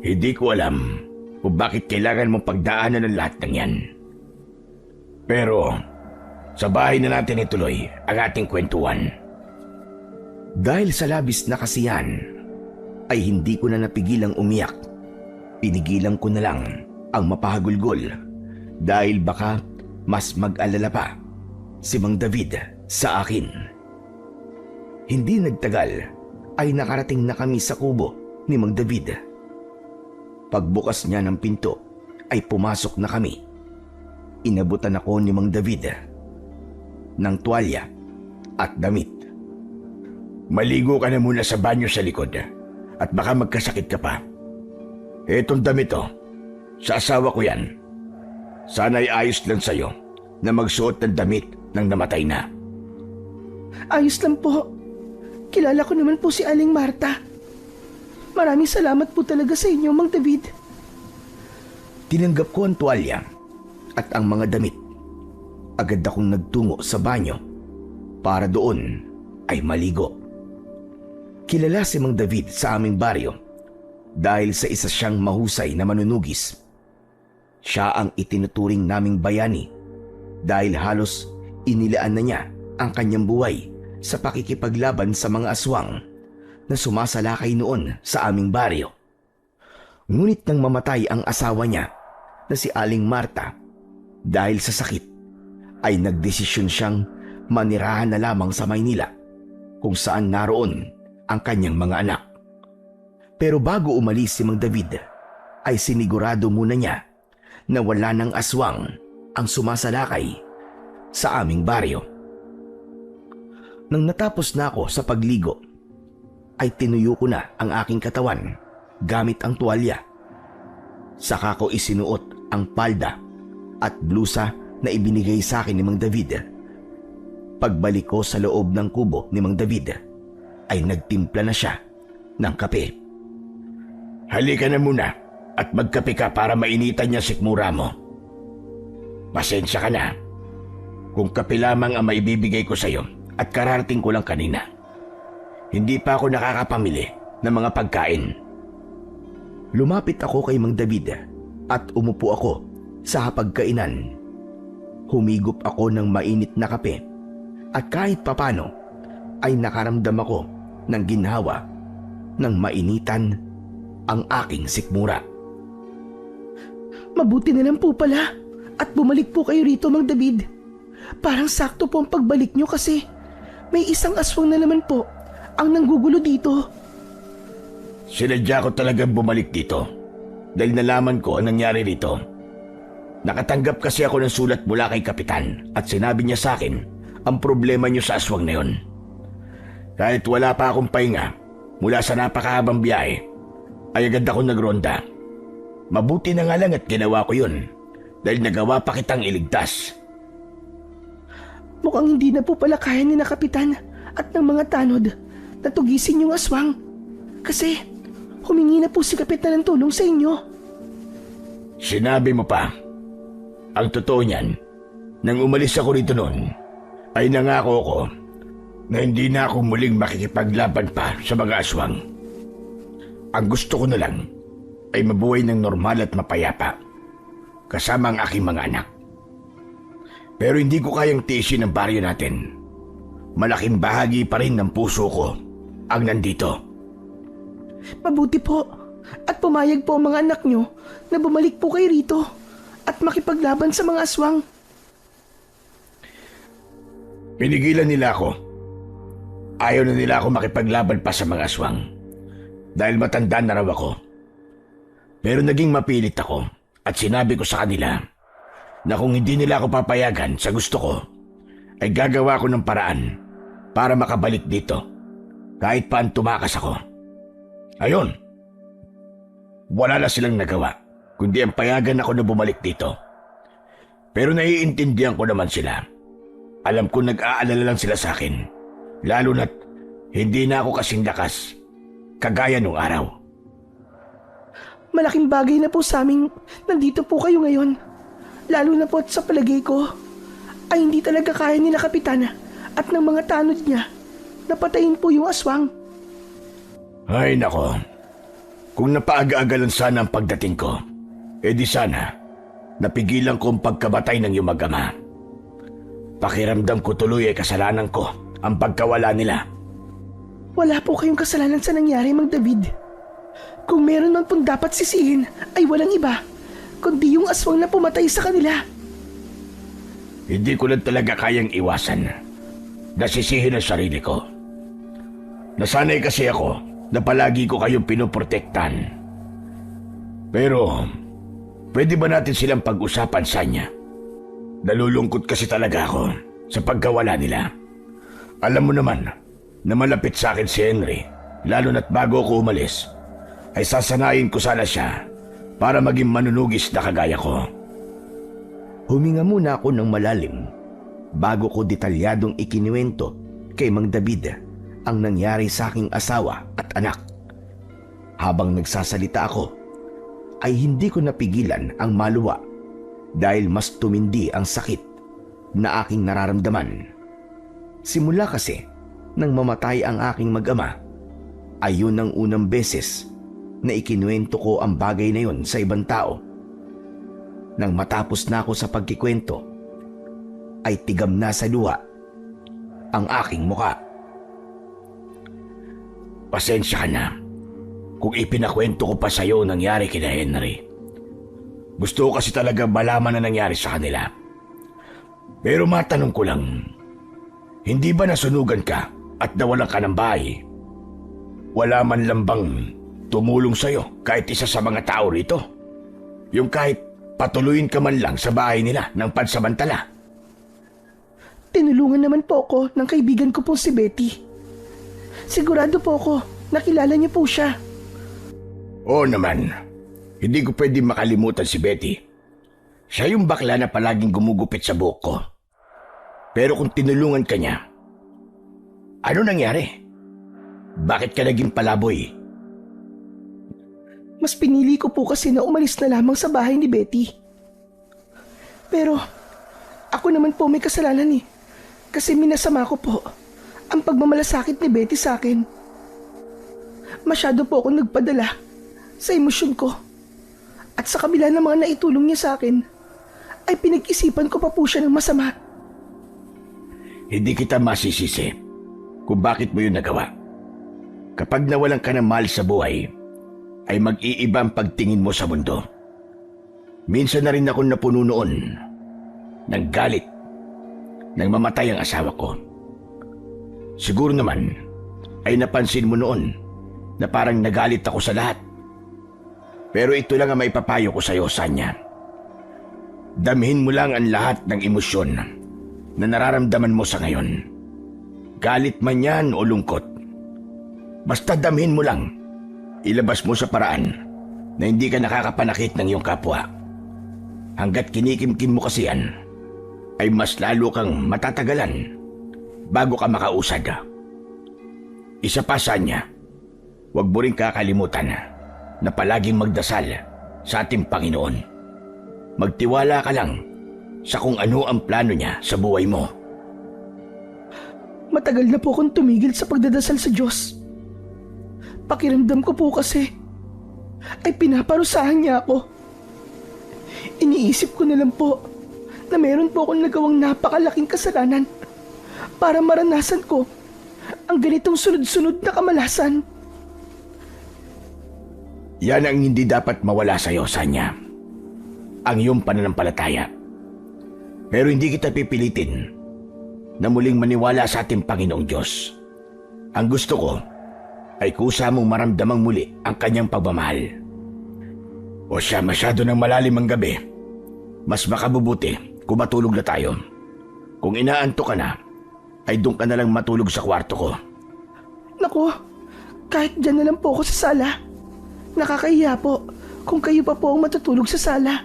Hindi ko alam kung bakit kailangan mong pagdaanan ng lahat ng yan. Pero, sa bahay na natin ituloy ang ating kwentuhan. Dahil sa labis na kasiyahan, ay hindi ko na napigilang umiyak. Pinigilan ko na lang ang mapahagulgol dahil baka mas mag-alala pa si Mang David sa akin. Hindi nagtagal ay nakarating na kami sa kubo ni Mang David. Pagbukas niya ng pinto ay pumasok na kami. Inabutan ako ni Mang David ng tuwalya at damit. Maligo ka na muna sa banyo sa likod at baka magkasakit ka pa. Etong damit sa asawa ko yan. Sana'y ayos lang sa'yo na magsuot ng damit ng namatay na. Ayos lang po. Kilala ko naman po si Aling Marta. Maraming salamat po talaga sa inyo, Mang David. Tinanggap ko ang tuwalya at ang mga damit. Agad akong nagtungo sa banyo para doon ay maligo. Kilala si Mang David sa aming baryo dahil sa isa siyang mahusay na manunugis. Siya ang itinuturing naming bayani dahil halos inilaan na niya ang kanyang buhay sa pakikipaglaban sa mga aswang na sumasalakay noon sa aming baryo. Ngunit nang mamatay ang asawa niya na si Aling Marta dahil sa sakit, ay nagdesisyon siyang manirahan na lamang sa Maynila kung saan naroon ang kanyang mga anak. Pero bago umalis si Mang David, ay sinigurado muna niya na wala ng aswang ang sumasalakay sa aming baryo. Nang natapos na ako sa pagligo, ay tinuyo ko na ang aking katawan gamit ang tuwalya. Saka ko isinuot ang palda at blusa na ibinigay sa akin ni Mang David. Pagbalik ko sa loob ng kubo ni Mang David, ay nagtimpla na siya ng kape. Halika na muna at magkape ka para mainitan niya sikmura mo. Pasensya ka na kung kape lamang ang maibibigay ko sa'yo at kararating ko lang kanina. Hindi pa ako nakakapamili ng mga pagkain. Lumapit ako kay Mang David at umupo ako sa hapagkainan. Humigop ako ng mainit na kape at kahit papano ay nakaramdam ako ng ginhawa ng mainitan ang aking sikmura. Mabuti na lang po pala at bumalik po kayo rito, Mang David. Parang sakto po ang pagbalik nyo kasi may isang aswang na naman po ang nanggugulo dito. Sinadya ko talagang bumalik dito dahil nalaman ko ang nangyari rito. Nakatanggap kasi ako ng sulat mula kay Kapitan at sinabi niya sa akin ang problema niyo sa aswang na yun. Kahit wala pa akong pahinga mula sa napakahabang biyahe, ay agad ako nagronda. Mabuti na nga lang at ginawa ko yun dahil nagawa pa kitang iligtas. Mukhang hindi na po pala kaya ni na Kapitan at ng mga tanod na tugisin yung aswang. Kasi humingi na po si Kapitan ng tulong sa inyo. Sinabi mo pa. Ang totoo niyan, nang umalis ako rito noon, ay nangako ko na hindi na ako muling makikipaglaban pa sa mga aswang. Ang gusto ko na lang ay mabuhay ng normal at mapayapa kasama ang aking mga anak. Pero hindi ko kayang tiisin ang baryo natin. Malaking bahagi pa rin ng puso ko ang nandito. Mabuti po at pumayag po ang mga anak nyo na bumalik po kayo rito at makipaglaban sa mga aswang. Pinigilan nila ako. Ayaw na nila ako makipaglaban pa sa mga aswang dahil matanda na raw ako. Pero naging mapilit ako at sinabi ko sa kanila na kung hindi nila ako papayagan sa gusto ko, ay gagawa ko ng paraan para makabalik dito kahit paan tumakas ako. Ayun, wala na silang nagawa kundi ang payagan ako na bumalik dito. Pero naiintindihan ko naman sila. Alam ko nag-aalala lang sila sa akin, lalo na't hindi na ako kasing lakas kagaya nung araw. Malaking bagay na po sa amin nandito po kayo ngayon. Lalo na po at sa palagay ko ay hindi talaga kaya ni na Kapitan at ng mga tanod niya na patayin po yung aswang. Ay nako, kung napaaga-agalan sana ang pagdating ko, di sana napigilan ko ang pagkabatay ng iyong mag-ama. Pakiramdam ko tuloy ay kasalanan ko ang pagkawala nila. Wala po kayong kasalanan sa nangyari, Mang David. Kung meron man pong dapat sisihin, ay walang iba, kundi yung aswang na pumatay sa kanila. Hindi ko lang talaga kayang iwasan. Nasisihin ang sarili ko. Nasanay kasi ako na palagi ko kayong pinoprotektan. Pero, pwede ba natin silang pag-usapan, Sanya? Nalulungkot kasi talaga ako sa pagkawala nila. Alam mo naman na malapit sa akin si Henry, lalo na't bago ako umalis, ay sasanayin ko sana siya para maging manunugis na kagaya ko. Huminga muna ako ng malalim bago ko detalyadong ikinuwento kay Mang David ang nangyari sa aking asawa at anak. Habang nagsasalita ako, ay hindi ko napigilan ang maluwa dahil mas tumindi ang sakit na aking nararamdaman. Simula kasi nang mamatay ang aking mag-ama, ay yun ang unang beses na ikinuwento ko ang bagay na yun sa ibang tao. Nang matapos na ako sa pagkikwento, ay tigam na sa luha ang aking muka. Pasensya ka na kung ipinakwento ko pa sa'yo ang nangyari kina Henry. Gusto ko kasi talaga malaman na nangyari sa kanila. Pero matanong ko lang, hindi ba nasunugan ka at nawalan ka ng bahay? Wala man lang bang tumulong sa'yo kahit isa sa mga tao rito? Yung kahit patuluyin ka man lang sa bahay nila ng pansamantala? Tinulungan naman po ako ng kaibigan ko pong si Betty. Sigurado po ako, nakilala niyo po siya. Oo naman, hindi ko pwede makalimutan si Betty. Siya yung bakla na palaging gumugupit sa buhok ko. Pero kung tinulungan ka niya, ano nangyari? Bakit ka naging palaboy? Mas pinili ko po kasi na umalis na lamang sa bahay ni Betty. Pero ako naman po may kasalanan eh. Kasi minasama ko po ang pagmamalasakit ni Betty sa akin. Masyado po akong nagpadala sa emosyon ko. At sa kabila ng mga naitulong niya sa akin, ay pinag-isipan ko pa po siya ng masama. Hindi kita masisisi kung bakit mo yun nagawa. Kapag nawalan ka ng mahal sa buhay, ay mag-iiba ang pagtingin mo sa mundo. Minsan na rin ako napuno noon ng galit nang mamatay ang asawa ko. Siguro naman ay napansin mo noon na parang nagalit ako sa lahat. Pero ito lang ang maipapayo ko sa iyo, Sanya. Damhin mo lang ang lahat ng emosyon na nararamdaman mo sa ngayon. Galit man yan o lungkot. Basta damhin mo lang. Ilabas mo sa paraan na hindi ka nakakapanakit ng iyong kapwa. Hanggat kinikimkim mo kasi yan, ay mas lalo kang matatagalan bago ka makausad. Isa pa, Sanya, huwag mo rin kakalimutan na palaging magdasal sa ating Panginoon. Magtiwala ka lang sa kung ano ang plano niya sa buhay mo. Matagal na po akong tumigil sa pagdadasal sa Diyos. Pakiramdam ko po kasi ay pinaparusahan niya ako. Iniisip ko na lang po na meron po akong nagawang napakalaking kasalanan para maranasan ko ang ganitong sunod-sunod na kamalasan. Yan ang hindi dapat mawala sa iyo, Sanya. Ang iyong pananampalataya. Pero hindi kita pipilitin na muling maniwala sa ating Panginoong Diyos. Ang gusto ko ay kusa mong maramdamang muli ang kanyang pagmamahal. O siya, masyado ng malalim ang gabi. Mas makabubuti kung matulog na tayo. Kung inaantok ka na, ay doon ka na lang matulog sa kwarto ko. Naku, kahit dyan na lang po ako sa sala. Nakakahiya po kung kayo pa po ang matutulog sa sala.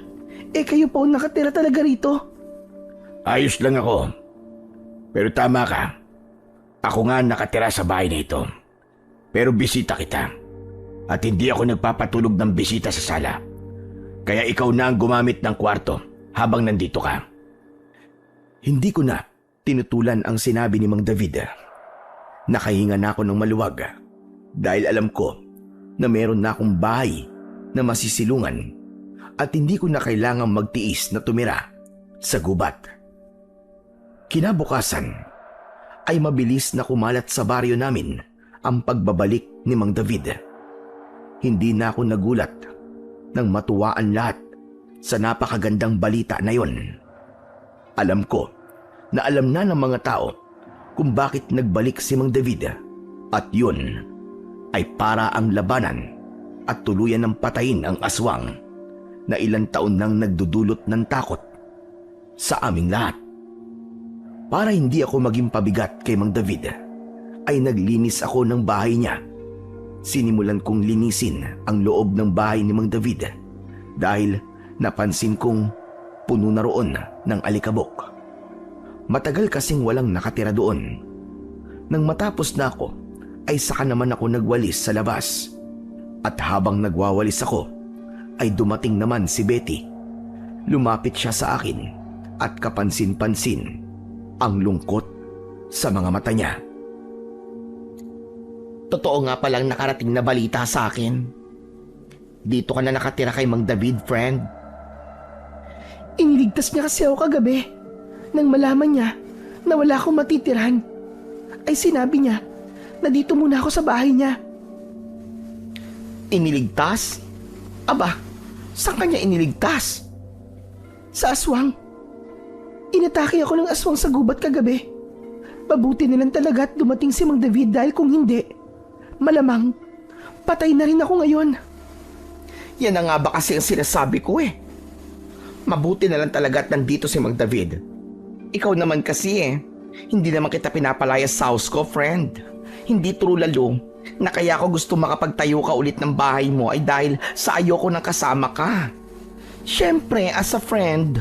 Kayo po ang nakatira talaga rito. Ayos lang ako. Pero tama ka. Ako nga nakatira sa bahay na ito. Pero bisita kita. At hindi ako nagpapatulog ng bisita sa sala. Kaya ikaw na ang gumamit ng kwarto habang nandito ka. Hindi ko na tinutulan ang sinabi ni Mang David. Nakahinga na ako ng maluwag dahil alam ko na meron na akong bahay na masisilungan at hindi ko na kailangang magtiis na tumira sa gubat. Kinabukasan ay mabilis na kumalat sa baryo namin ang pagbabalik ni Mang David. Hindi na ako nagulat nang matuwaan lahat sa napakagandang balita na yon. Alam ko na alam na ng mga tao kung bakit nagbalik si Mang David, at yun ay para ang labanan at tuluyan ng patayin ang aswang na ilang taon nang nagdudulot ng takot sa aming lahat. Para hindi ako maging pabigat kay Mang David, ay naglinis ako ng bahay niya. Sinimulan kong linisin ang loob ng bahay ni Mang David dahil napansin kong puno na roon ng alikabok. Matagal kasing walang nakatira doon. Nang matapos na ako, ay saka naman ako nagwalis sa labas. At habang nagwawalis ako, ay dumating naman si Betty. Lumapit siya sa akin at kapansin-pansin ang lungkot sa mga mata niya. Totoo nga palang nakarating na balita sa akin. Dito ka na nakatira kay Mang David, friend. Iniligtas niya kasi ako kagabi. Nang malaman niya na wala akong matitirahan, ay sinabi niya na dito muna ako sa bahay niya. Iniligtas? Aba, saan kanya iniligtas? Sa aswang. Inatake ako ng aswang sa gubat kagabi. Mabuti na lang talaga at dumating si Mang David dahil kung hindi, malamang patay na rin ako ngayon. Yan na nga ba kasi ang sinasabi ko eh. Mabuti na lang talaga at nandito si Mang David. Ikaw naman kasi hindi naman kita pinapalaya sa house ko, friend. Hindi true lalo na kaya ako gusto makapagtayo ka ulit ng bahay mo ay dahil sa ayoko nang kasama ka. Siyempre, as a friend,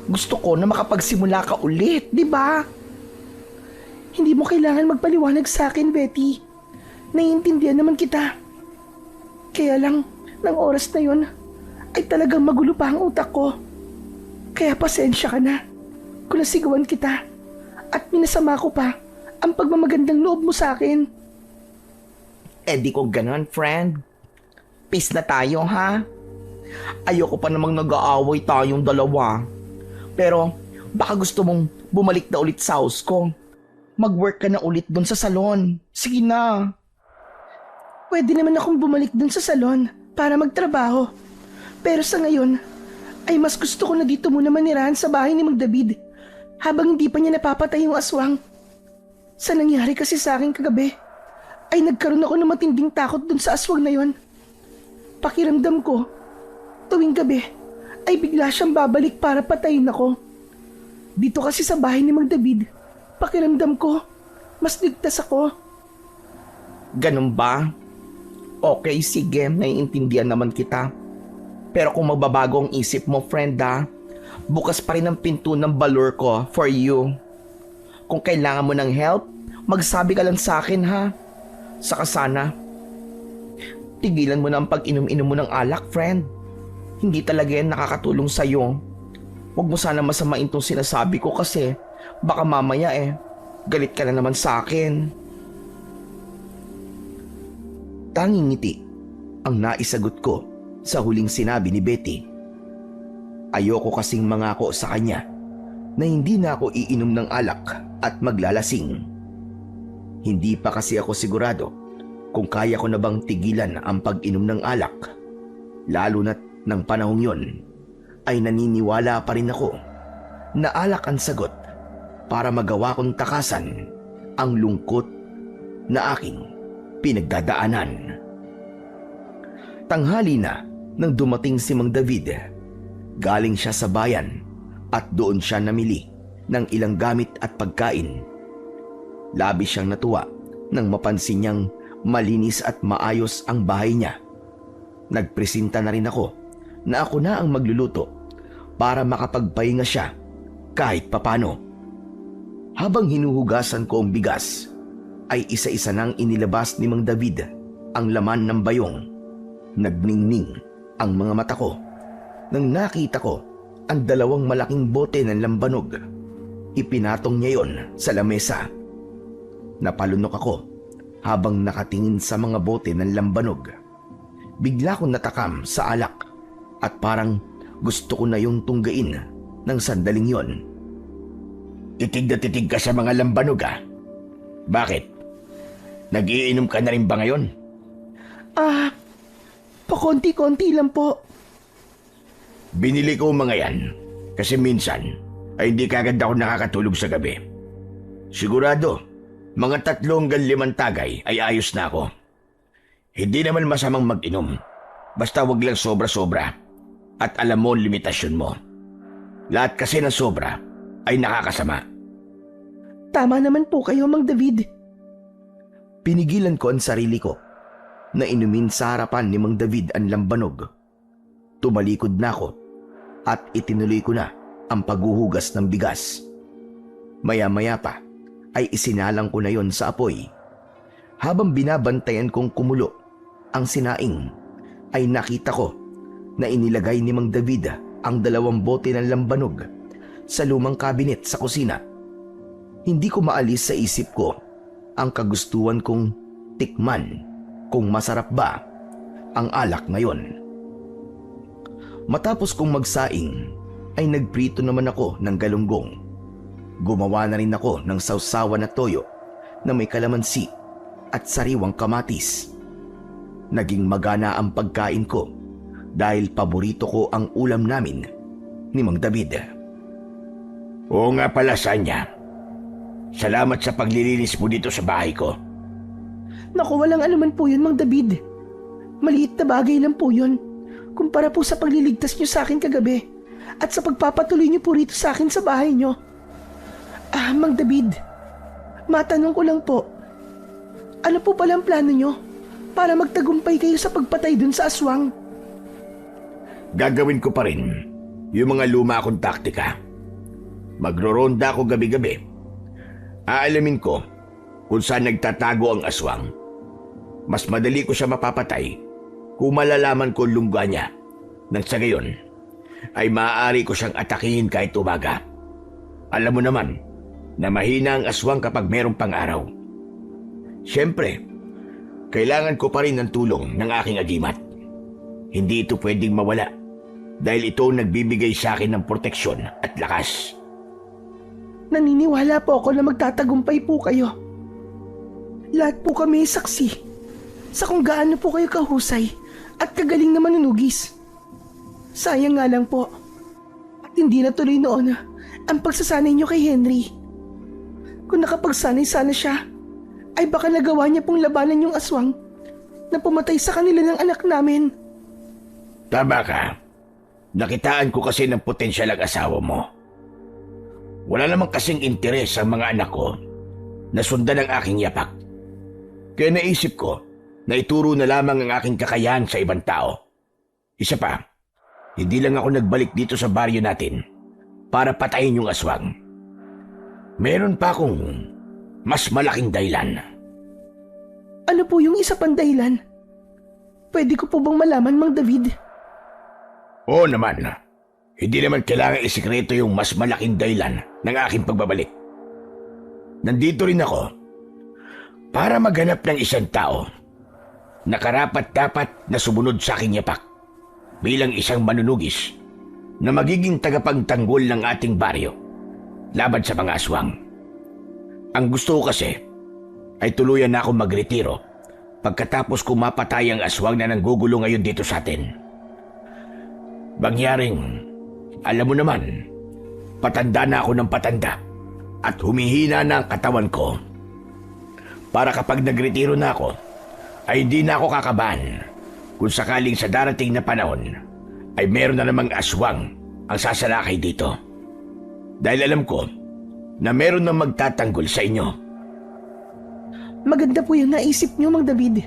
gusto ko na makapagsimula ka ulit, di ba? Hindi mo kailangan magpaliwanag sa akin, Betty. Naiintindihan naman kita. Kaya lang, ng oras na yon ay talagang magulo pa ang utak ko. Kaya pasensya ka na kung nasigawan kita at minasama ko pa ang pagmamagandang loob mo sa akin. Di ko ganon, friend. Peace na tayo, ha? Ayoko pa namang nag-aaway tayong dalawa. Pero baka gusto mong bumalik na ulit sa house ko. Mag-work ka na ulit dun sa salon. Sige na. Pwede naman akong bumalik dun sa salon para magtrabaho. Pero sa ngayon, ay mas gusto ko na dito muna manirahan sa bahay ni Mang David habang hindi pa niya napapatay yung aswang. Sa nangyari kasi sa akin kagabi, ay nagkaroon ako ng matinding takot dun sa aswang na yon. Pakiramdam ko, tuwing gabi, ay bigla siyang babalik para patayin ako. Dito kasi sa bahay ni Mang David, pakiramdam ko, mas ligtas ako. Ganun ba? Okay, sige, naiintindihan naman kita. Pero kung magbabago ang isip mo, friend, bukas pa rin ang pinto ng balor ko for you. Kung kailangan mo ng help, magsabi ka lang sa akin, ha? Saka sana, tigilan mo na ang pag-inom-inom mo ng alak, friend. Hindi talaga yan nakakatulong sa'yo. Huwag mo sana masamain tong sinasabi ko kasi baka mamaya galit ka na naman sa akin. Tanging ngiti ang naisagot ko sa huling sinabi ni Betty. Ayoko kasing mangako sa kanya na hindi na ako iinom ng alak at maglalasing. Hindi pa kasi ako sigurado kung kaya ko na bang tigilan ang pag-inom ng alak. Lalo na't ng panahong yon ay naniniwala pa rin ako na alak ang sagot para magawa kong takasan ang lungkot na aking pinagdadaanan. Tanghali na nang dumating si Mang David. Galing siya sa bayan at doon siya namili ng ilang gamit at pagkain. Labis siyang natuwa nang mapansin niyang malinis at maayos ang bahay niya. Nagpresenta na rin ako na ako na ang magluluto para makapagpahinga siya kahit papano. Habang hinuhugasan ko ang bigas, ay isa-isa nang inilabas ni Mang David ang laman ng bayong. Nagningning ang mga mata ko nang nakita ko ang dalawang malaking bote ng lambanog. Ipinatong niya yon sa lamesa. Napalunok ako habang nakatingin sa mga bote ng lambanog. Bigla kong natakam sa alak at parang gusto ko na yung tunggain ng sandaling yon. Titig na titig ka sa mga lambanog, Bakit? Nag-iinom ka na rin ba ngayon? Pakonti-konti lang po. Binili ko mga yan kasi minsan ay hindi kagad ako nakakatulog sa gabi. Sigurado, mga 3 hanggang 5 tagay ay ayos na ako. Hindi naman masamang mag-inom. Basta wag lang sobra-sobra at alam mo ang limitasyon mo. Lahat kasi ng sobra ay nakakasama. Tama naman po kayo, Mang David. Pinigilan ko ang sarili ko na inumin sa harapan ni Mang David ang lambanog. Tumalikod na ako at itinuloy ko na ang paghuhugas ng bigas. Maya-maya pa ay isinalang ko na yon sa apoy. Habang binabantayan kong kumulo ang sinaing, ay nakita ko na inilagay ni Mang David ang 2 bote ng lambanog sa lumang kabinet sa kusina. Hindi ko maalis sa isip ko ang kagustuhan kong tikman kung masarap ba ang alak ngayon. Matapos kong magsaing ay nagprito naman ako ng galunggong. Gumawa na rin ako ng sausawan na toyo na may kalamansi at sariwang kamatis. Naging magana ang pagkain ko dahil paborito ko ang ulam namin ni Mang David. Oo nga pala, Sanya. Salamat sa paglilinis mo dito sa bahay ko. Naku, walang anuman po yun, Mang David. Maliit na bagay lang po yun kumpara po sa pagliligtas nyo sa akin kagabi at sa pagpapatuloy nyo po rito sa akin sa bahay nyo. Mang David, matanong ko lang po, ano po pala ang plano nyo para magtagumpay kayo sa pagpatay dun sa aswang? Gagawin ko pa rin yung mga luma akong taktika. Magroronda ako gabi-gabi. Aalamin ko kung saan nagtatago ang aswang. Mas madali ko siya mapapatay kung malalaman ko lungga niya. Nang sa gayon, ay maaari ko siyang atakihin kahit umaga. Alam mo naman na mahina ang aswang kapag merong pang-araw. Siyempre, kailangan ko pa rin ng tulong ng aking agimat. Hindi ito pwedeng mawala dahil ito ang nagbibigay sa akin ng proteksyon at lakas. Naniniwala po ako na magtatagumpay po kayo. Lahat po kami saksi sa kung gaano po kayo kahusay at kagaling na manunugis. Sayang nga lang po at hindi natuloy noon ang pagsasanay niyo kay Henry. Kung nakapagsanay sana siya, ay baka nagawa niya pong labanan yung aswang na pumatay sa kanila ng anak namin. Tama ka. Nakitaan ko kasi ng potensyal ang asawa mo. Wala namang kasing interes ang mga anak ko na sundan ang aking yapak. Kaya naisip ko na ituro na lamang ang aking kakayahan sa ibang tao. Isa pa, hindi lang ako nagbalik dito sa baryo natin para patayin yung aswang. Meron pa akong mas malaking dahilan. Ano po yung isa pang dahilan? Pwede ko po bang malaman, Mang David? Oo naman. Hindi naman kailangan isikreto yung mas malaking dahilan ng aking pagbabalik. Nandito rin ako para maghanap ng isang tao na karapat-dapat na sumunod sa aking yapak bilang isang manunugis na magiging tagapagtanggol ng ating baryo laban sa mga aswang. Ang gusto ko kasi ay tuluyan na ako magretiro pagkatapos ko mapatay ang aswang na nanggugulo ngayon dito sa atin. Bangyaring, alam mo naman, patanda na ako ng patanda at humihina na ang katawan ko. Para kapag nagretiro na ako, ay hindi na ako kakabahan kung sakaling sa darating na panahon ay meron na namang aswang ang sasalakay dito. Dahil alam ko na meron na magtatanggol sa inyo. Maganda po yung naisip niyo, Mang David.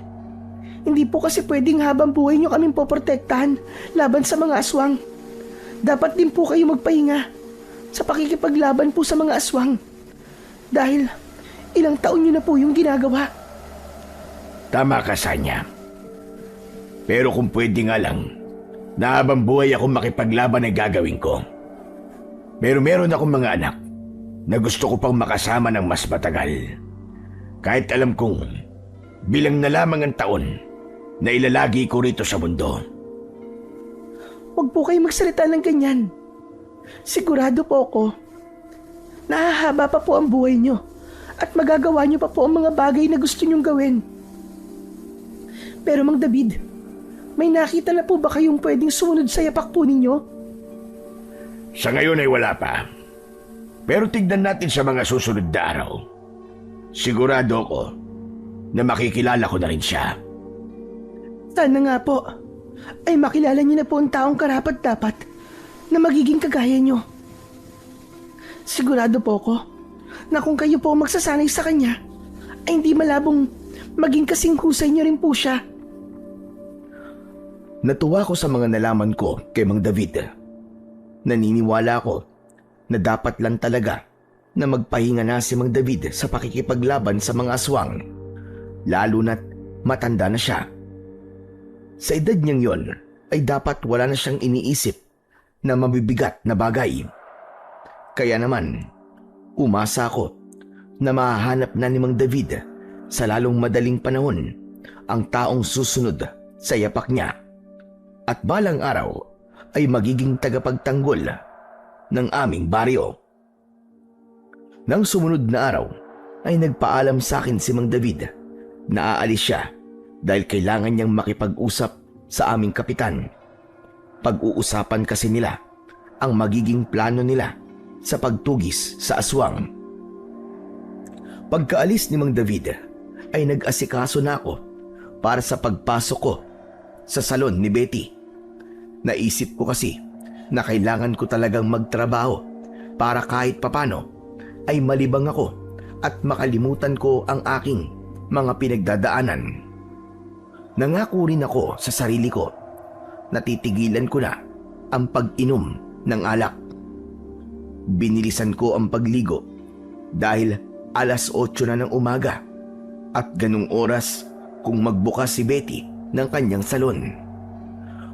Hindi po kasi pwedeng habang buhay niyo kaming poprotektahan laban sa mga aswang. Dapat din po kayo magpahinga sa pakikipaglaban po sa mga aswang. Dahil ilang taon niyo na po yung ginagawa. Tama ka, Sanya. Pero kung pwede nga lang, na habang buhay ako makipaglaban ay gagawin ko. Pero meron akong mga anak na gusto ko pang makasama ng mas matagal. Kahit alam kong bilang na lamang ang taon na ilalagi ko rito sa mundo. Huwag po kayo magsalita ng ganyan. Sigurado po ako, nahahaba pa po ang buhay nyo at magagawa niyo pa po ang mga bagay na gusto niyong gawin. Pero Mang David, may nakita na po ba kayong pwedeng sumunod sa yapak po ninyo? Sa ngayon ay wala pa. Pero tignan natin sa mga susunod na araw. Sigurado ko na makikilala ko na rin siya. Sana nga po ay makilala niyo na po ang taong karapat-dapat na magiging kagaya niyo. Sigurado po ko na kung kayo po magsasanay sa kanya, ay hindi malabong maging kasing husay niyo rin po siya. Natuwa ko sa mga nalaman ko kay Mang David. Naniniwala ako na dapat lang talaga na magpahinga na si Mang David sa pakikipaglaban sa mga aswang, lalo na't matanda na siya. Sa edad niyang yon ay dapat wala na siyang iniisip na mabibigat na bagay. Kaya naman, umasa ako na mahahanap na ni Mang David sa lalong madaling panahon ang taong susunod sa yapak niya. At balang araw ay magiging tagapagtanggol ng aming baryo. Nang sumunod na araw ay nagpaalam sa akin si Mang David na aalis siya dahil kailangan niyang makipag-usap sa aming kapitan. Pag-uusapan kasi nila ang magiging plano nila sa pagtugis sa aswang. Pagkaalis ni Mang David ay nag-asikaso na ako para sa pagpasok ko sa salon ni Betty. Naisip ko kasi na kailangan ko talagang magtrabaho para kahit papano ay malibang ako at makalimutan ko ang aking mga pinagdadaanan. Nangako rin ako sa sarili ko na titigilan ko na ang pag-inom ng alak. Binilisan ko ang pagligo dahil 8:00 na ng umaga at ganung oras kung magbukas si Betty ng kanyang salon.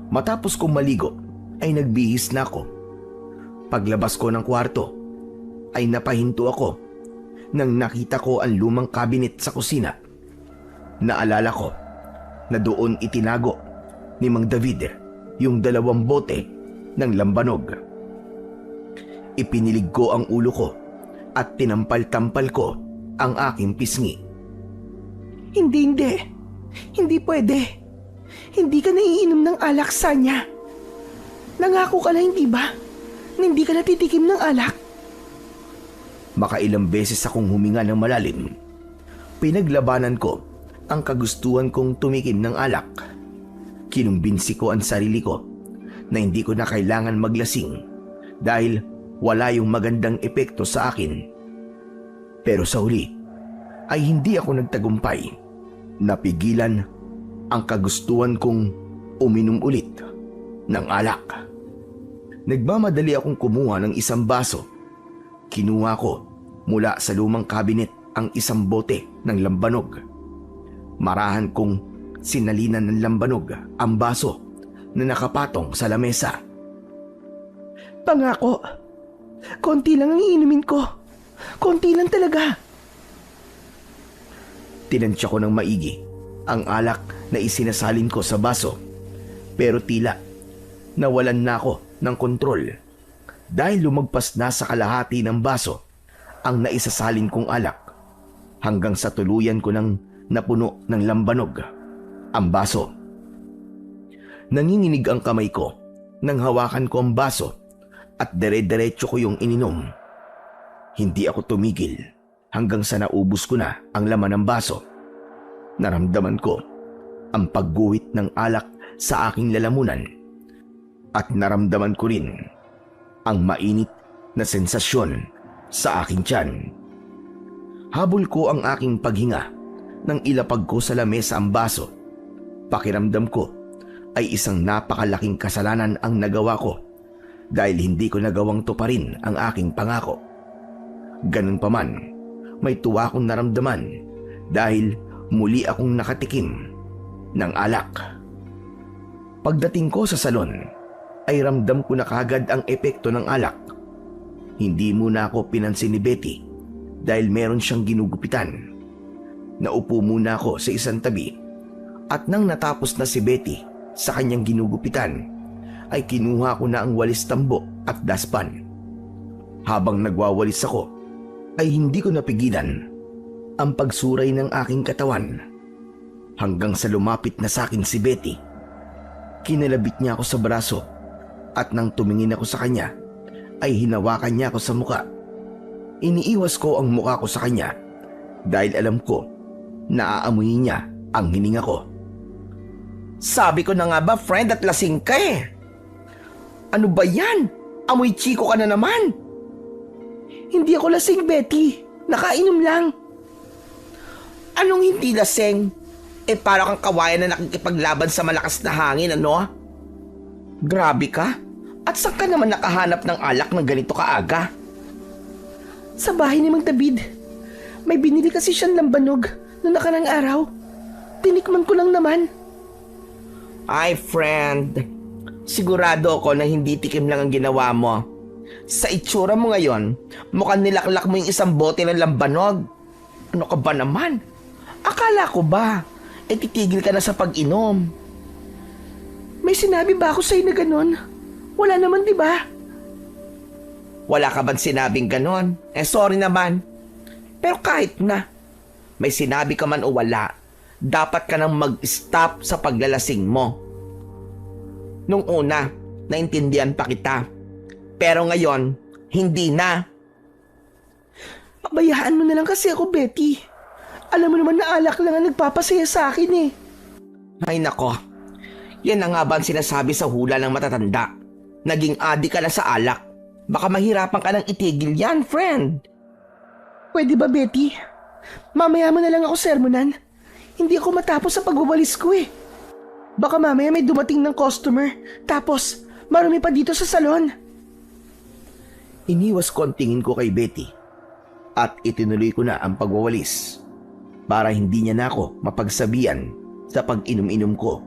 Matapos kong maligo ay nagbihis na ako. Paglabas ko ng kwarto ay napahinto ako nang nakita ko ang lumang cabinet sa kusina. Naalala ko na doon itinago ni Mang David yung 2 bote ng lambanog. Ipinilig ko ang ulo ko at tinampal-tampal ko ang aking pisngi. Hindi. Hindi pwede. Hindi ka naiinom ng alak, Sanya. Nangako ka na, hindi ba? Na hindi ka natitikim ng alak. Makailang beses akong huminga ng malalim. Pinaglabanan ko ang kagustuhan kong tumikim ng alak. Kinumbinsi ko ang sarili ko na hindi ko na kailangan maglasing dahil wala yung magandang epekto sa akin. Pero sa huli ay hindi ako nagtagumpay. Napigilan ang kagustuhan kong uminom ulit ng alak. Nagmamadali akong kumuha ng isang baso. Kinuha ko mula sa lumang kabinet ang isang bote ng lambanog. Marahan kong sinalinan ng lambanog ang baso na nakapatong sa lamesa. Pangako, konti lang ang iinumin ko. Konti lang talaga. Tinansya ko ng maigi ang alak na isinasalin ko sa baso, pero tila nawalan na ako ng kontrol dahil lumagpas na sa kalahati ng baso ang naisasalin kong alak hanggang sa tuluyan ko nang napuno ng lambanog ang baso. Nanginginig ang kamay ko nang hawakan ko ang baso at dire-diretso ko yung ininom. Hindi ako tumigil hanggang sa naubos ko na ang laman ng baso. Naramdaman ko ang pagguhit ng alak sa aking lalamunan at naramdaman ko rin ang mainit na sensasyon sa aking tiyan. Habol ko ang aking paghinga nang ilapag ko sa lamesa ang baso. Pakiramdam ko ay isang napakalaking kasalanan ang nagawa ko dahil hindi ko nagawang tuparin ang aking pangako. Ganun pa man, may tuwa akong naramdaman dahil muli akong nakatikim ng alak. Pagdating ko sa salon, ay ramdam ko na kagad ang epekto ng alak. Hindi muna ako pinansin ni Betty dahil meron siyang ginugupitan. Naupo muna ako sa isang tabi at nang natapos na si Betty sa kanyang ginugupitan, ay kinuha ko na ang walis tambo at daspan. Habang nagwawalis ako, ay hindi ko napigilan ang pagsuray ng aking katawan hanggang sa lumapit na sa akin si Betty. Kinalabit niya ako sa braso at nang tumingin ako sa kanya ay hinawakan niya ako sa muka. Iniiwas ko ang muka ko sa kanya dahil alam ko na aamuyin niya ang hininga ko. Sabi ko na nga ba, friend, at lasing ka eh. Ano ba yan? Amoy chiko ka na naman. Hindi ako lasing, Betty. Nakainom lang. Anong hindi lasing? Para kang kawayan na nakikipaglaban sa malakas na hangin, ano? Grabe ka. At saan ka naman nakahanap ng alak ng ganito kaaga? Sa bahay ni Mang David. May binili kasi siyang lambanog noong nakarang araw. Tinikman ko lang naman. Ay, friend. Sigurado ako na hindi tikim lang ang ginawa mo. Sa itsura mo ngayon, mukhang nilaklak mo yung isang bote ng lambanog. Ano ka ba naman? Akala ko ba, titigil ka na sa pag-inom. May sinabi ba ako sa'yo na ganon? Wala naman, di ba? Wala ka bang sinabing ganon? Sorry naman. Pero kahit na, may sinabi ka man o wala, dapat ka nang mag-stop sa paglalasing mo. Nung una, naintindihan pa kita. Pero ngayon, hindi na. Pabayaan mo na lang kasi ako, Betty. Alam mo naman na alak lang ang nagpapasaya sa akin eh. Ay nako, yan na nga ba ang sinasabi sa hula ng matatanda? Naging adik ka na sa alak. Baka mahirapan ka nang itigil yan, friend. Pwede ba, Betty? Mamaya mo na lang ako sermonan. Hindi ako matapos sa pagwawalis ko eh. Baka mamaya may dumating ng customer, tapos marami pa dito sa salon. Iniwas ko ang tingin ko kay Betty at itinuloy ko na ang pagwawalis para hindi niya na ako mapagsabihan sa pag-inom-inom ko.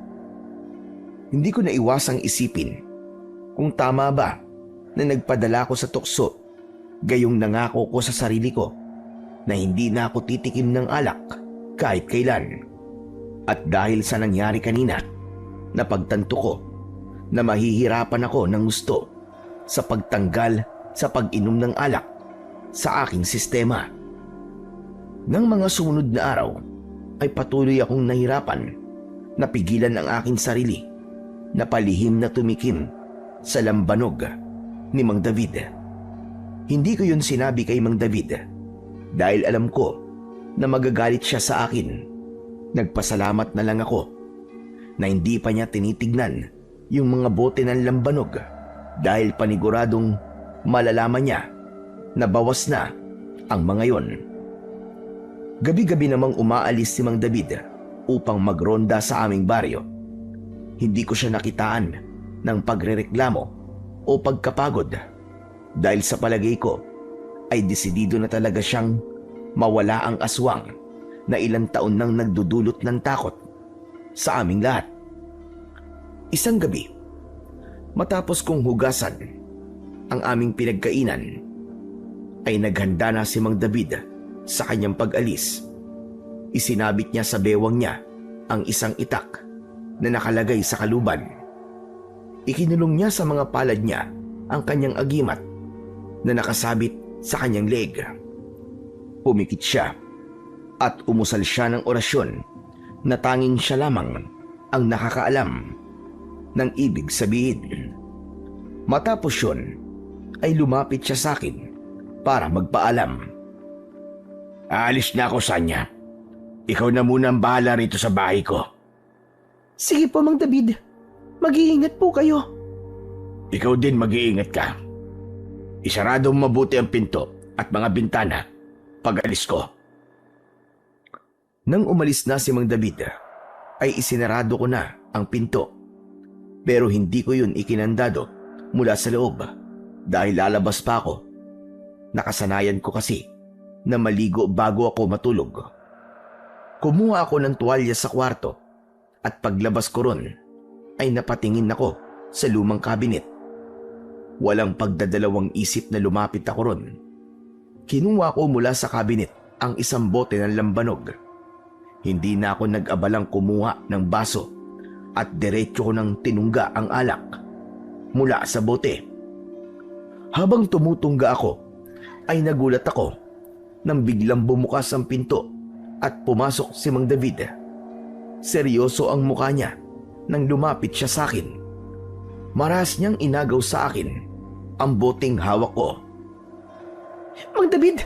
Hindi ko na iwasang isipin kung tama ba na nagpadala ko sa tukso, gayong nangako ko sa sarili ko na hindi na ako titikim ng alak kahit kailan. At dahil sa nangyari kanina, napagtanto ko na mahihirapan ako ng gusto sa pagtanggal sa pag-inom ng alak sa aking sistema. Nang mga sumunod na araw ay patuloy akong nahirapan na pigilan ang aking sarili na palihim na tumikim sa lambanog ni Mang David. Hindi ko yun sinabi kay Mang David dahil alam ko na magagalit siya sa akin. Nagpasalamat na lang ako na hindi pa niya tinitignan yung mga bote ng lambanog dahil paniguradong malalaman niya na bawas na ang mga yon. Gabi-gabi namang umaalis si Mang David upang magronda sa aming baryo. Hindi ko siya nakitaan ng pagrereklamo o pagkapagod dahil sa palagay ko ay desidido na talaga siyang mawala ang aswang na ilang taon nang nagdudulot ng takot sa aming lahat. Isang gabi, matapos kong hugasan ang aming pinagkainan, ay naghanda na si Mang David sa kanyang pag-alis. Isinabit niya sa bewang niya ang isang itak na nakalagay sa kaluban. Ikinulong niya sa mga palad niya ang kanyang agimat na nakasabit sa kanyang leg. Pumikit siya at umusal siya ng orasyon na tanging siya lamang ang nakakaalam ng ibig sabihin. Matapos yun, ay lumapit siya sa akin para magpaalam. Aalis na ako, Sanya. Ikaw na muna ang bahala rito sa bahay ko. Sige po, Mang David. Mag-iingat po kayo. Ikaw din mag-iingat ka. Isarado mo mabuti ang pinto at mga bintana pag alis ko. Nang umalis na si Mang David, ay isinarado ko na ang pinto. Pero hindi ko yun ikinandado mula sa loob dahil lalabas pa ako. Nakasanayan ko kasi na maligo bago ako matulog. Kumuha ako ng tuwalya sa kwarto at paglabas ko ron ay napatingin ako sa lumang kabinet. Walang pagdadalawang isip na lumapit ako ron. Kinuha ko mula sa kabinet ang isang bote ng lambanog. Hindi na ako nag-abalang kumuha ng baso at diretso ko nang tinungga ang alak mula sa bote. Habang tumutungga ako, ay nagulat ako nang biglang bumukas ang pinto at pumasok si Mang David. Seryoso ang mukha niya nang lumapit siya sa akin. Maras niyang inagaw sa akin ang boteng hawak ko. Mang David,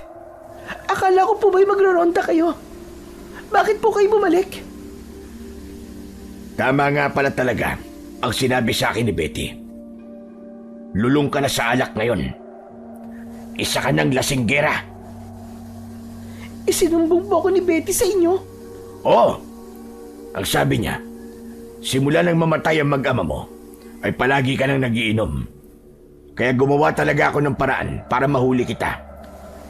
akala ko po ba'y magroronda kayo? Bakit po kayo bumalik? Tama nga pala talaga ang sinabi sa akin ni Betty. Lulong ka na sa alak ngayon. Isa ka ng lasinggera. Isinumbong po ako ni Betty sa inyo. Oo. Ang sabi niya, simula nang mamatay ang mag-ama mo, ay palagi ka nang nagiinom. Kaya gumawa talaga ako ng paraan para mahuli kita.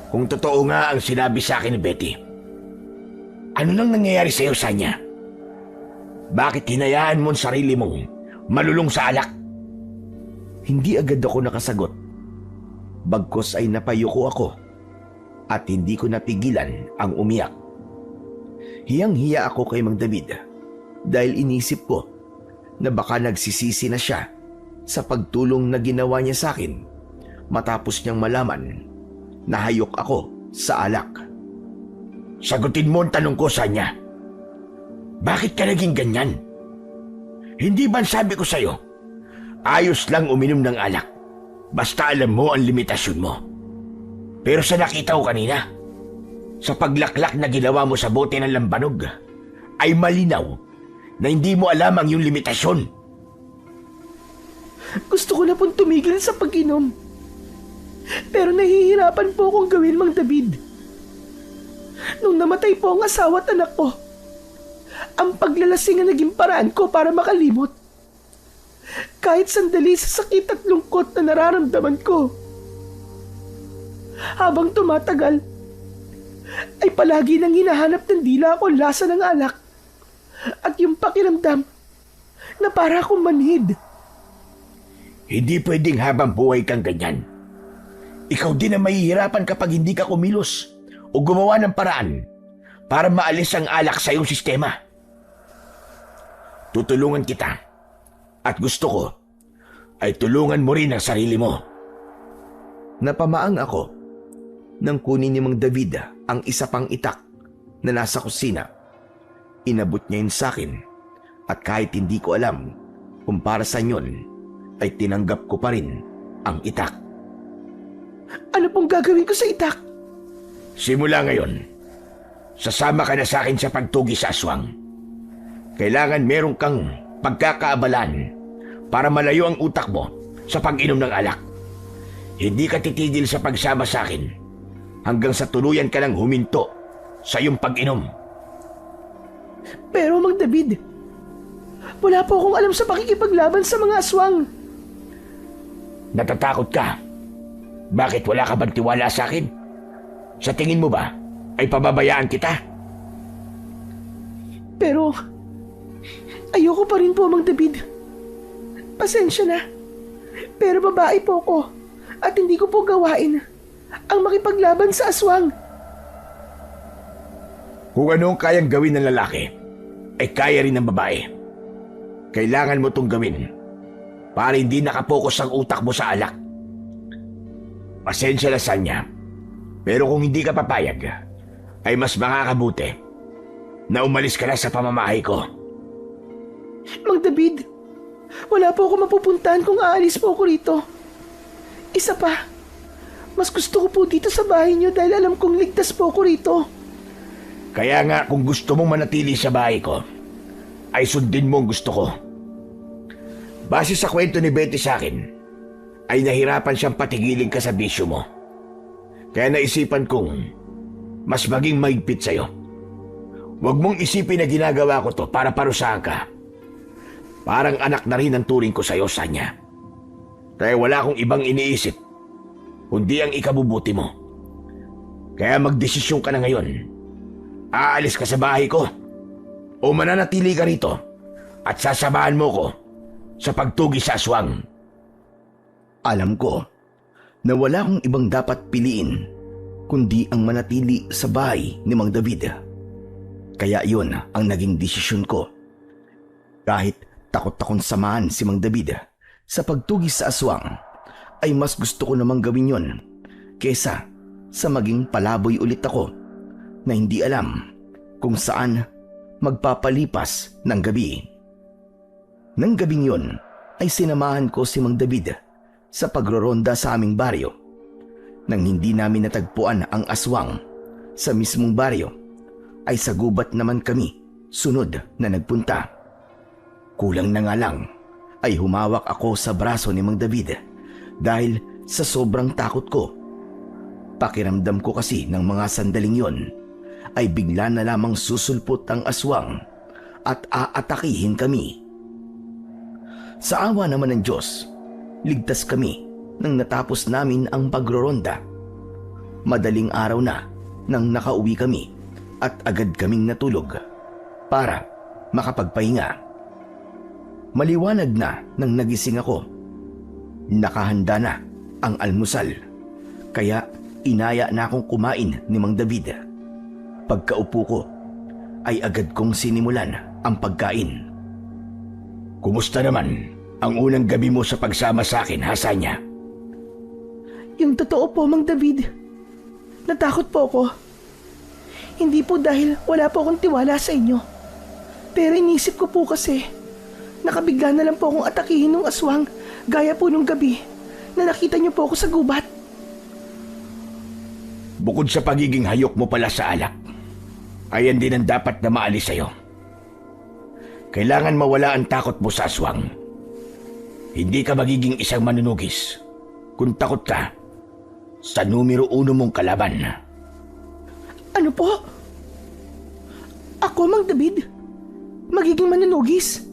Kung totoo nga ang sinabi sa akin ni Betty. Ano nang nangyayari sa iyo, Sanya? Bakit hinayaan mo ang sarili mong malulong sa alak? Hindi agad ako nakasagot. Bagkos ay napayuko ako at hindi ko napigilan ang umiyak. Hiyang-hiya ako kay Mang David dahil inisip ko na baka nagsisisi na siya sa pagtulong na ginawa niya sa akin matapos niyang malaman na hayok ako sa alak. Sagutin mo ang tanong ko, Sanya. Bakit ka naging ganyan? Hindi ba sabi ko sa'yo, ayos lang uminom ng alak, basta alam mo ang limitasyon mo. Pero sa nakita ko kanina, sa paglaklak na ginawa mo sa bote ng lambanog, ay malinaw na hindi mo alam ang iyong limitasyon. Gusto ko na pong tumigil sa pag-inom. Pero nahihirapan po akong gawin, Mang David. Nung namatay po ang asawa at anak ko, ang paglalasing ang naging paraan ko para makalimot. Kahit sandali sa sakit at lungkot na nararamdaman ko. Habang tumatagal, ay palagi nang hinahanap ng dila ko lasa ng alak at yung pakiramdam na para akong manhid. Hindi pwedeng habang buhay kang ganyan. Ikaw din ang mahihirapan kapag hindi ka kumilos o gumawa ng paraan para maalis ang alak sa iyong sistema. Tutulungan kita at gusto ko ay tulungan mo rin ang sarili mo. Napamaang ako nang kunin ni Mang David ang isa pang itak na nasa kusina. Inabot niya yun sa akin at kahit hindi ko alam kung para sa yun, ay tinanggap ko pa rin ang itak. Ano pong gagawin ko sa itak? Simula ngayon, sasama ka na sa akin sa pagtugi sa aswang. Kailangan meron kang pagkakaabalan para malayo ang utak mo sa pag-inom ng alak. Hindi ka titigil sa pagsama sa akin hanggang sa tuluyan ka nang huminto sa iyong pag-inom. Pero Mang David, wala po akong alam sa pakikipaglaban sa mga aswang. Natatakot ka? Bakit wala ka bang tiwala sa akin? Sa tingin mo ba ay pababayaan kita? Pero ayoko pa rin po, Mang David. Pasensya na. Pero babae po ko at hindi ko po gawain ang makipaglaban sa aswang. Kung ano ang kayang gawin ng lalaki, ay kaya rin ng babae. Kailangan mo itong gawin para hindi nakapokus ang utak mo sa alak. Pasensya na, Sanya. Pero kung hindi ka papayag, ay mas makakabuti na umalis ka na sa pamamahay ko. Mang David, wala po ako mapupuntahan kung aalis po ako rito. Isa pa, mas gusto ko po dito sa bahay niyo dahil alam kong ligtas po ako rito. Kaya nga kung gusto mong manatili sa bahay ko, ay sundin mo ang gusto ko. Base sa kwento ni Betty sa akin, ay nahirapan siyang patigilin ka sa bisyo mo. Kaya naisipan kong mas maging mahigpit sa'yo. Huwag mong isipin na ginagawa ko to para parusahan ka. Parang anak na rin ang turing ko sa'yo, Sanya. Kaya wala akong ibang iniisip, kundi ang ikabubuti mo. Kaya magdesisyon ka na ngayon. Aalis ka sa bahay ko o mananatili ka rito at sasamahan mo ko sa pagtugi sa aswang. Alam ko na wala akong ibang dapat piliin kundi ang manatili sa bahay ni Mang David. Kaya yun ang naging desisyon ko. Kahit takot akong samahan si Mang David sa pagtugi sa aswang, ay mas gusto ko namang gawin yon kesa sa maging palaboy ulit ako na hindi alam kung saan magpapalipas ng gabi. Nang gabing yun ay sinamahan ko si Mang David sa pagroronda sa aming baryo. Nang hindi namin natagpuan ang aswang sa mismong baryo, ay sa gubat naman kami sunod na nagpunta. Kulang na nga lang ay humawak ako sa braso ni Mang David dahil sa sobrang takot ko. Pakiramdam ko kasi ng mga sandaling yon ay bigla na lamang susulpot ang aswang at aatakihin kami. Sa awa naman ng Diyos, ligtas kami nang natapos namin ang pagroronda. Madaling araw na nang nakauwi kami at agad kaming natulog para makapagpahinga. Maliwanag na nang nagising ako. Nakahanda na ang almusal, kaya inaya na akong kumain ni Mang David. Pagkaupo ko ay agad kong sinimulan ang pagkain. Kumusta naman ang unang gabi mo sa pagsama sa akin, Hasanya? Yung totoo po, Mang David. Natakot po ako. Hindi po dahil wala po akong tiwala sa inyo. Pero inisip ko po kasi, nakabigla na lang po akong atakihin ng aswang gaya po nung gabi na nakita niyo po ako sa gubat. Bukod sa pagiging hayok mo pala sa alak, ayan din ang dapat na maalis sa'yo. Kailangan mawala ang takot mo sa aswang. Hindi ka magiging isang manunugis kung takot ka sa numero 1 mong kalaban. Ano po? Ako, Mang David? Magiging manunugis?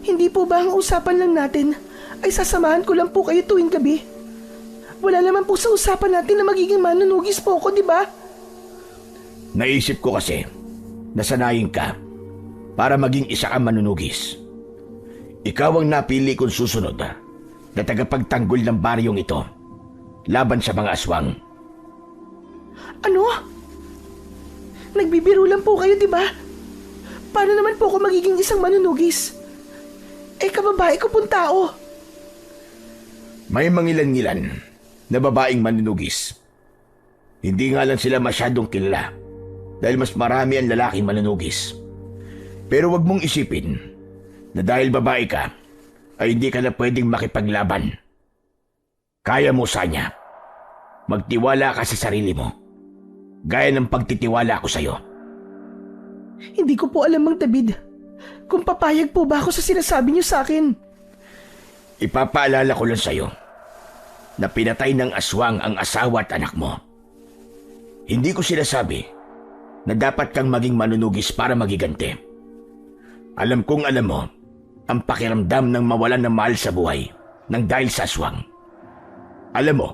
Hindi po ba ang usapan lang natin ay sasamahan ko lang po kayo tuwing gabi? Wala naman po sa usapan natin na magiging manunugis po ako, di ba? Naisip ko kasi, nasanayin ka para maging isa kang manunugis. Ikaw ang napili kong susunod na tagapagtanggol ng baryong ito laban sa mga aswang. Ano? Nagbibiro lang po kayo, di ba? Paano naman po ako magiging isang manunugis? Kababae ko pong tao. May mangilan-ngilan na babaeng manunugis. Hindi nga lang sila masyadong kilala dahil mas marami ang lalaking manunugis. Pero wag mong isipin na dahil babae ka ay hindi ka na pwedeng makipaglaban. Kaya mo, Sanya. Magtiwala ka sa sarili mo, gaya ng pagtitiwala ko sa'yo. Hindi ko po alam, Mang David, kung papayag po ba ako sa sinasabi niyo sa akin. Ipapaalala ko lang sa'yo na pinatay ng aswang ang asawa at anak mo. Hindi ko sinasabi na dapat kang maging manunugis para magiganti. Alam kong alam mo ang pakiramdam ng mawalan ng mahal sa buhay nang dahil sa aswang. Alam mo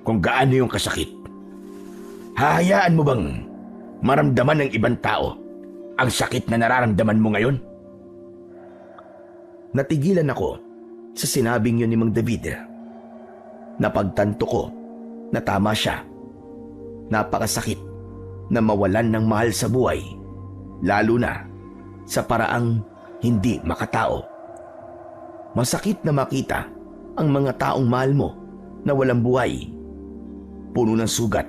kung gaano yung kasakit. Hahayaan mo bang maramdaman ng ibang tao ang sakit na nararamdaman mo ngayon? Natigilan ako sa sinabing yun ni Mang David. Napagtanto ko na tama siya. Napakasakit na mawalan ng mahal sa buhay, lalo na sa paraang hindi makatao. Masakit na makita ang mga taong mahal mo na walang buhay, puno ng sugat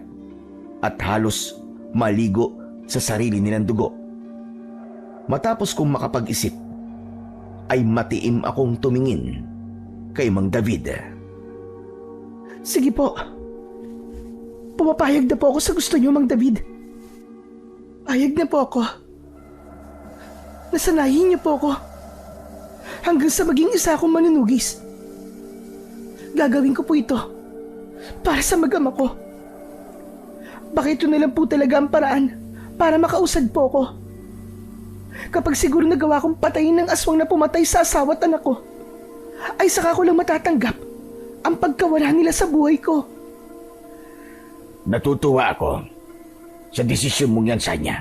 at halos maligo sa sarili nilang dugo. Matapos kong makapag-isip, ay matiim akong tumingin kay Mang David. Sige po. Pumapayag na po ako sa gusto niyo, Mang David. Payag na po ako. Nasanayin niyo po ako hanggang sa maging isa akong manunugis. Gagawin ko po ito para sa mag-ama ko. Baka ito na lang po talaga ang paraan para makausad po ako. Kapag siguro nagawa kong patayin ng aswang na pumatay sa asawa at anak ko, ay saka ko lang matatanggap ang pagkawala nila sa buhay ko. Natutuwa ako sa desisyon mong yan, Sanya.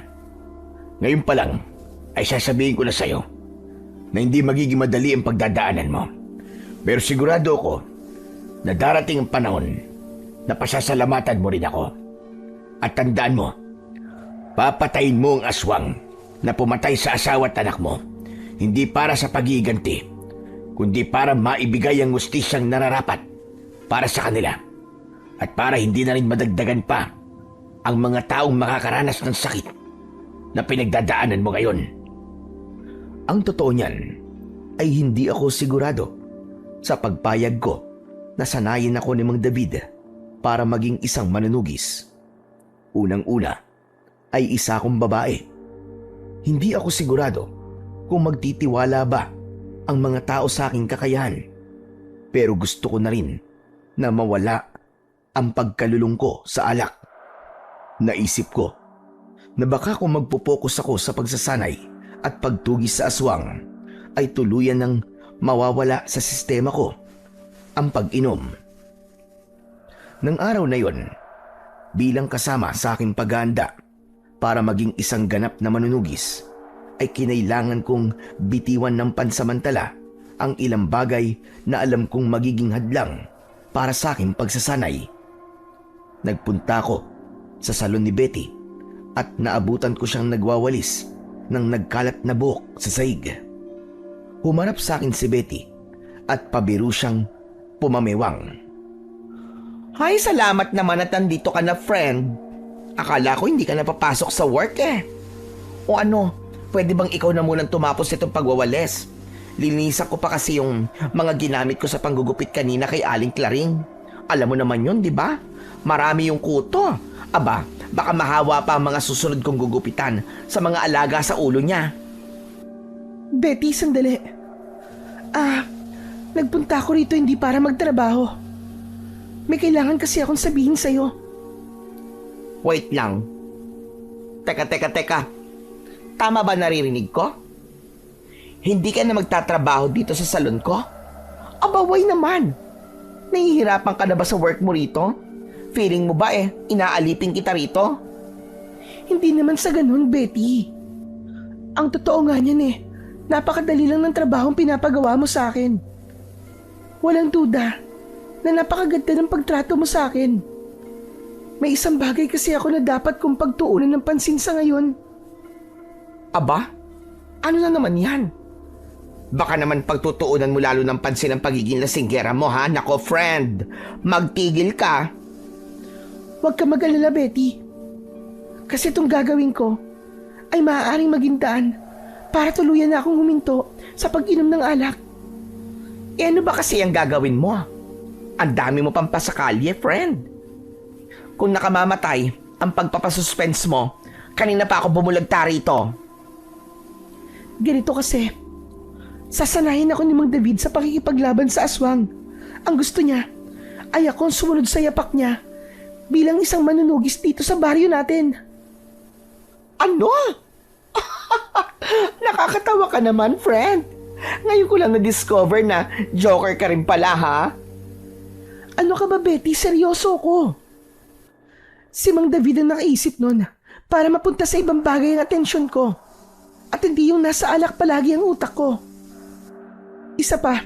Ngayon pa lang ay sasabihin ko na sa'yo na hindi magiging madali ang pagdadaanan mo. Pero sigurado ako na darating ang panahon na pasasalamatan mo rin ako. At tandaan mo, papatayin mo ang aswang na pumatay sa asawa at anak mo, hindi para sa pag-iiganti, kundi para maibigay ang hustisyang nararapat para sa kanila at para hindi na rin madagdagan pa ang mga taong makakaranas ng sakit na pinagdadaanan mo ngayon? Ang totoo niyan ay hindi ako sigurado sa pagpayag ko na sanayin ako ni Mang David para maging isang manunugis. Unang-una ay isa akong babae. Hindi ako sigurado kung magtitiwala ba ang mga tao sa aking kakayahan. Pero gusto ko na rin na mawala ang pagkalulong ko sa alak. Naisip ko na baka kung magpupokus ako sa pagsasanay at pagtugis sa aswang ay tuluyan ng mawawala sa sistema ko ang pag-inom. Nang araw na yon, bilang kasama sa aking paghahanda para maging isang ganap na manunugis, ay kinailangan kong bitiwan ng pansamantala ang ilang bagay na alam kong magiging hadlang para sa aking pagsasanay. Nagpunta ako sa salon ni Betty at naabutan ko siyang nagwawalis ng nagkalat na buhok sa sahig. Humarap sa akin si Betty at pabiro siyang pumamewang. Ay, salamat naman at nandito ka na, friend. Akala ko hindi ka napapasok sa work eh. O ano, pwede bang ikaw na munang tumapos itong pagwawalis? Linisan ko pa kasi yung mga ginamit ko sa panggugupit kanina kay Aling Claring. Alam mo naman yun, di ba? Marami yung kuto. Aba, baka mahawa pa ang mga susunod kong gugupitan sa mga alaga sa ulo niya. Betty, sandali. Nagpunta ako rito hindi para magtrabaho. May kailangan kasi akong sabihin sa'yo. Wait lang. Teka. Tama ba naririnig ko? Hindi ka na magtatrabaho dito sa salon ko? Aba, why naman? Nahihirapan ka na ba sa work mo rito? Feeling mo ba inaalipin kita rito? Hindi naman sa ganun, Betty. Ang totoo nga niyan napakadali lang ng trabaho ang pinapagawa mo sa akin. Walang duda na napakaganda ng pagtrato mo sa akin. May isang bagay kasi ako na dapat kong pagtuunan ng pansin sa ngayon. Aba, ano na naman yan? Baka naman pagtutuunan mo lalo ng pansin ang pagiging lasinggera mo, ha? Nako, friend, magtigil ka. Huwag ka mag-alala, Betty. Kasi itong gagawin ko ay maaaring maging daan para tuluyan na akong huminto sa pag-inom ng alak. Ano ba kasi ang gagawin mo? Ang dami mo pang pasakalye, friend. Kung nakamamatay ang pagpapasuspense mo, kanina pa ako bumulagta rito. Ganito kasi, sasanayin ako ni Mang David sa pakikipaglaban sa aswang. Ang gusto niya ay akong sumunod sa yapak niya bilang isang manunugis dito sa baryo natin. Ano? Nakakatawa ka naman, friend. Ngayon ko lang na-discover na joker ka rin pala, ha? Ano ka ba, Betty? Seryoso ko. Si Mang David ang nakaisip nun para mapunta sa ibang bagay ang atensyon ko. At hindi yung nasa alak palagi ang utak ko. Isa pa,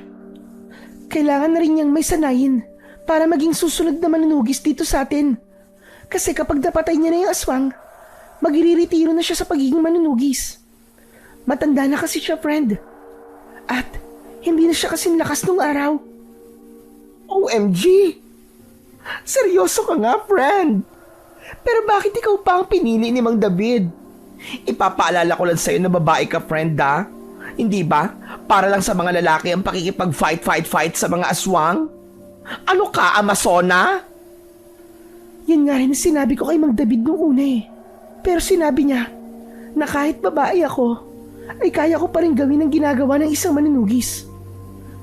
kailangan na rin niyang may sanayin para maging susunod na manunugis dito sa atin. Kasi kapag napatay niya na yung aswang, magiriritiro na siya sa pagiging manunugis. Matanda na kasi siya, friend. At hindi na siya kasing lakas nung araw. OMG! Seryoso ka nga, friend. Pero bakit ikaw pa ang pinili ni Mang David? Ipapaalala ko lang sa'yo na babae ka, friend, ha? Hindi ba? Para lang sa mga lalaki ang pakikipag-fight sa mga aswang? Ano ka, Amazona? Yan nga rin ang sinabi ko kay Mang David nung una Pero sinabi niya na kahit babae ako, ay kaya ko pa rin gawin ang ginagawa ng isang manunugis.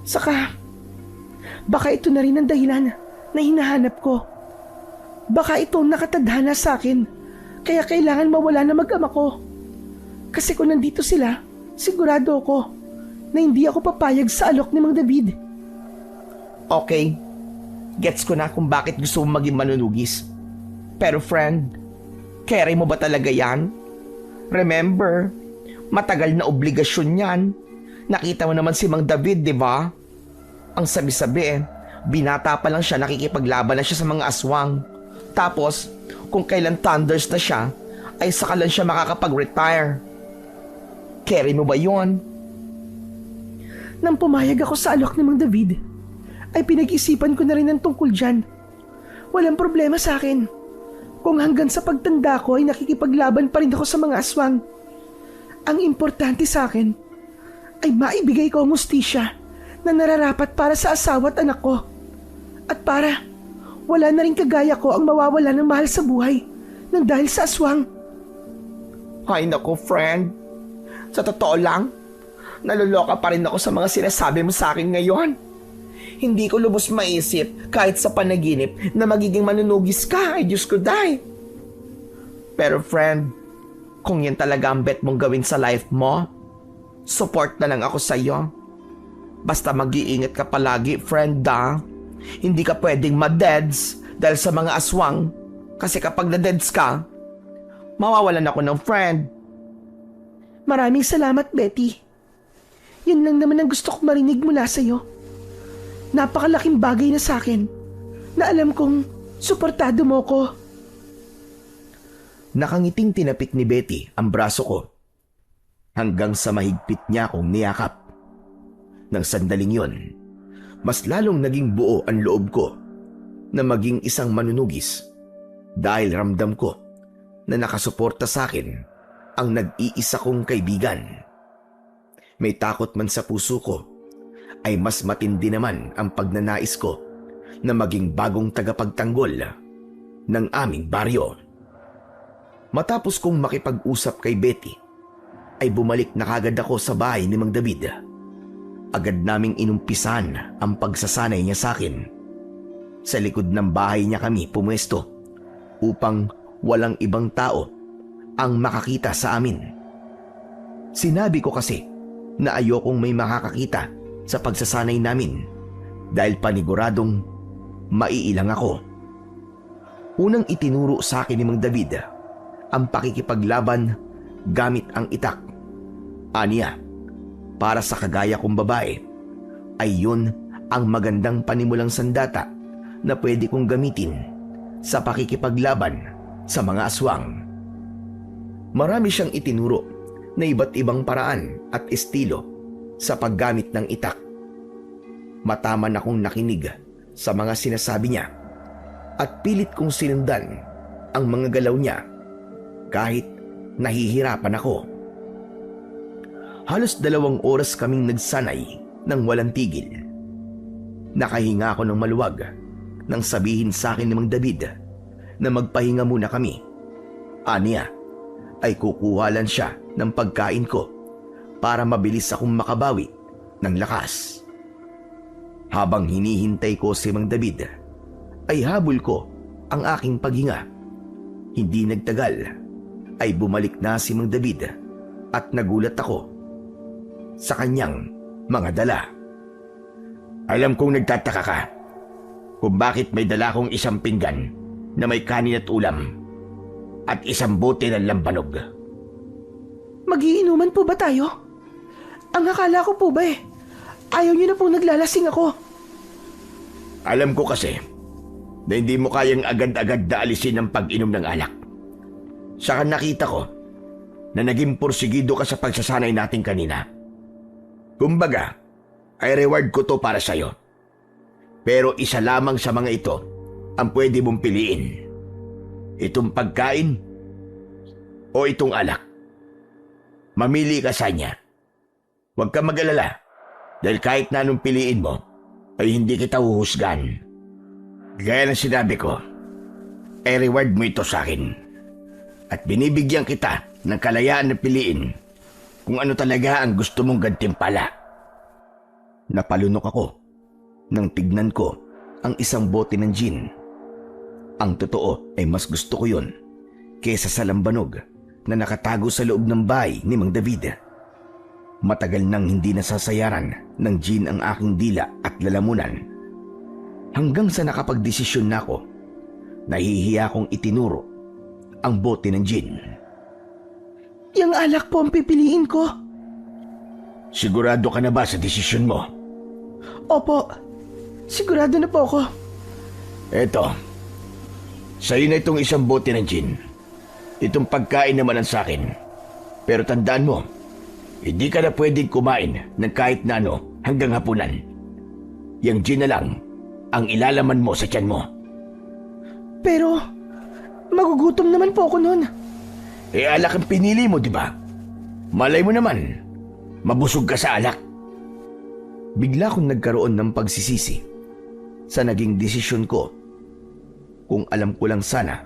Saka, baka ito na rin ang dahilan na hinahanap ko. Baka ito ang nakatadhana sa akin, kaya kailangan mawala na mag-ama ko. Kasi kung nandito sila, sigurado ako na hindi ako papayag sa alok ni Mang David. Okay, gets ko na kung bakit gusto mong maging manunugis. Pero friend, carry mo ba talaga yan? Remember, matagal na obligasyon yan. Nakita mo naman si Mang David, di ba? Ang sabi-sabi binata pa lang siya, nakikipaglaban na siya sa mga aswang. Tapos, kung kailan thunders na siya, ay saka lang siya makakapag-retire. Carry mo ba yun? Nang pumayag ako sa alok ni Mang David, ay pinag-isipan ko na rin ang tungkol dyan. Walang problema sa akin. kung hanggang sa pagtanda ko ay nakikipaglaban pa rin ako sa mga aswang. Ang importante sa akin ay maibigay ko ang hustisya na nararapat para sa asawa at anak ko. At para wala na rin kagaya ko ang mawawala ng mahal sa buhay nang dahil sa aswang. Ay nako, friend. Sa totoo lang, naluloka pa rin ako sa mga sinasabi mo sa akin ngayon. Hindi ko lubos maisip kahit sa panaginip na magiging manunugis ka. Ay Diyos ko, day. Pero friend, kung yan talaga ang bet mong gawin sa life mo, support na lang ako sa iyo. Basta mag-iingat ka palagi, friend, da. Hindi ka pwedeng ma-deads dahil sa mga aswang. Kasi kapag na-deads ka, mawawalan ako ng friend. Maraming salamat, Betty. Yun lang naman ang gusto kong marinig mula sa'yo. Napakalaking bagay na sa akin na alam kong suportado mo ko. Nakangiting tinapik ni Betty ang braso ko hanggang sa mahigpit niya akong niyakap. Nang sandaling yon, mas lalong naging buo ang loob ko na maging isang manunugis dahil ramdam ko na nakasuporta sa akin ang nag-iisa kong kaibigan. May takot man sa puso ko, ay mas matindi naman ang pagnanais ko na maging bagong tagapagtanggol ng aming baryo. Matapos kong makipag-usap kay Betty, ay bumalik na kagad ako sa bahay ni Mang David. Agad naming inumpisan ang pagsasanay niya sa akin. Sa likod ng bahay niya kami pumwesto upang walang ibang tao ang makakita sa amin. Sinabi ko kasi na ayokong may makakakita sa pagsasanay namin dahil paniguradong maiilang ako. Unang itinuro sa akin ni Mang David ang pakikipaglaban gamit ang itak. Aniya, para sa kagaya kong babae, ay yun ang magandang panimulang sandata na pwede kong gamitin sa pakikipaglaban sa mga aswang. Marami siyang itinuro na iba't ibang paraan at estilo sa paggamit ng itak. Mataman akong nakinig sa mga sinasabi niya at pilit kong sinundan ang mga galaw niya kahit nahihirapan ako. Halos 2 oras kaming nagsanay ng walang tigil. Nakahinga ako ng maluwag nang sabihin sa akin ni Mang David na magpahinga muna kami. Aniya, ay kukuha lang siya ng pagkain ko para mabilis akong makabawi ng lakas. Habang hinihintay ko si Mang David, ay habol ko ang aking paghinga. Hindi nagtagal, ay bumalik na si Mang David at nagulat ako sa kanyang mga dala. Alam kong nagtataka ka kung bakit may dala kong isang pinggan na may kanin at ulam at isang bote ng lambanog. Magiinuman po ba tayo? Ang akala ko po ba ayaw niyo na po naglalasing ako. Alam ko kasi na hindi mo kayang agad-agad na alisin ang pag-inom ng alak. Saka nakita ko na naging porsigido ka sa pagsasanay natin kanina. Kumbaga, ay reward ko to para sa'yo. Pero isa lamang sa mga ito ang pwede mong piliin. Itong pagkain o itong alak. Mamili ka sa niya. Huwag ka mag-alala dahil kahit na anong piliin mo ay hindi kita huhusgan. Gaya ng sinabi ko, ay reward mo ito sa akin. At binibigyan kita ng kalayaan na piliin kung ano talaga ang gusto mong gantimpala. Napalunok ako nang tignan ko ang isang bote ng gin. Ang totoo ay mas gusto ko yun kesa sa lambanog na nakatago sa loob ng bahay ni Mang David. Matagal nang hindi nasasayaran ng gin ang aking dila at lalamunan. Hanggang sa nakapagdesisyon na ako, nahihiya kong itinuro ang bote ng gin. Yang alak po ang pipiliin ko. Sigurado ka na ba sa desisyon mo? Opo, sigurado na po ako. Eto, sa'yo na itong isang bote ng gin. Itong pagkain naman ang sakin. Pero tandaan mo, hindi ka na pwedeng kumain ng kahit na ano hanggang hapunan. Yang gin na lang ang ilalaman mo sa tiyan mo. Pero, Magugutom naman po ako noon. Alak ang pinili mo, di ba? Malay mo naman, mabusog ka sa alak. Bigla akong nagkaroon ng pagsisisi sa naging desisyon ko. Kung alam ko lang sana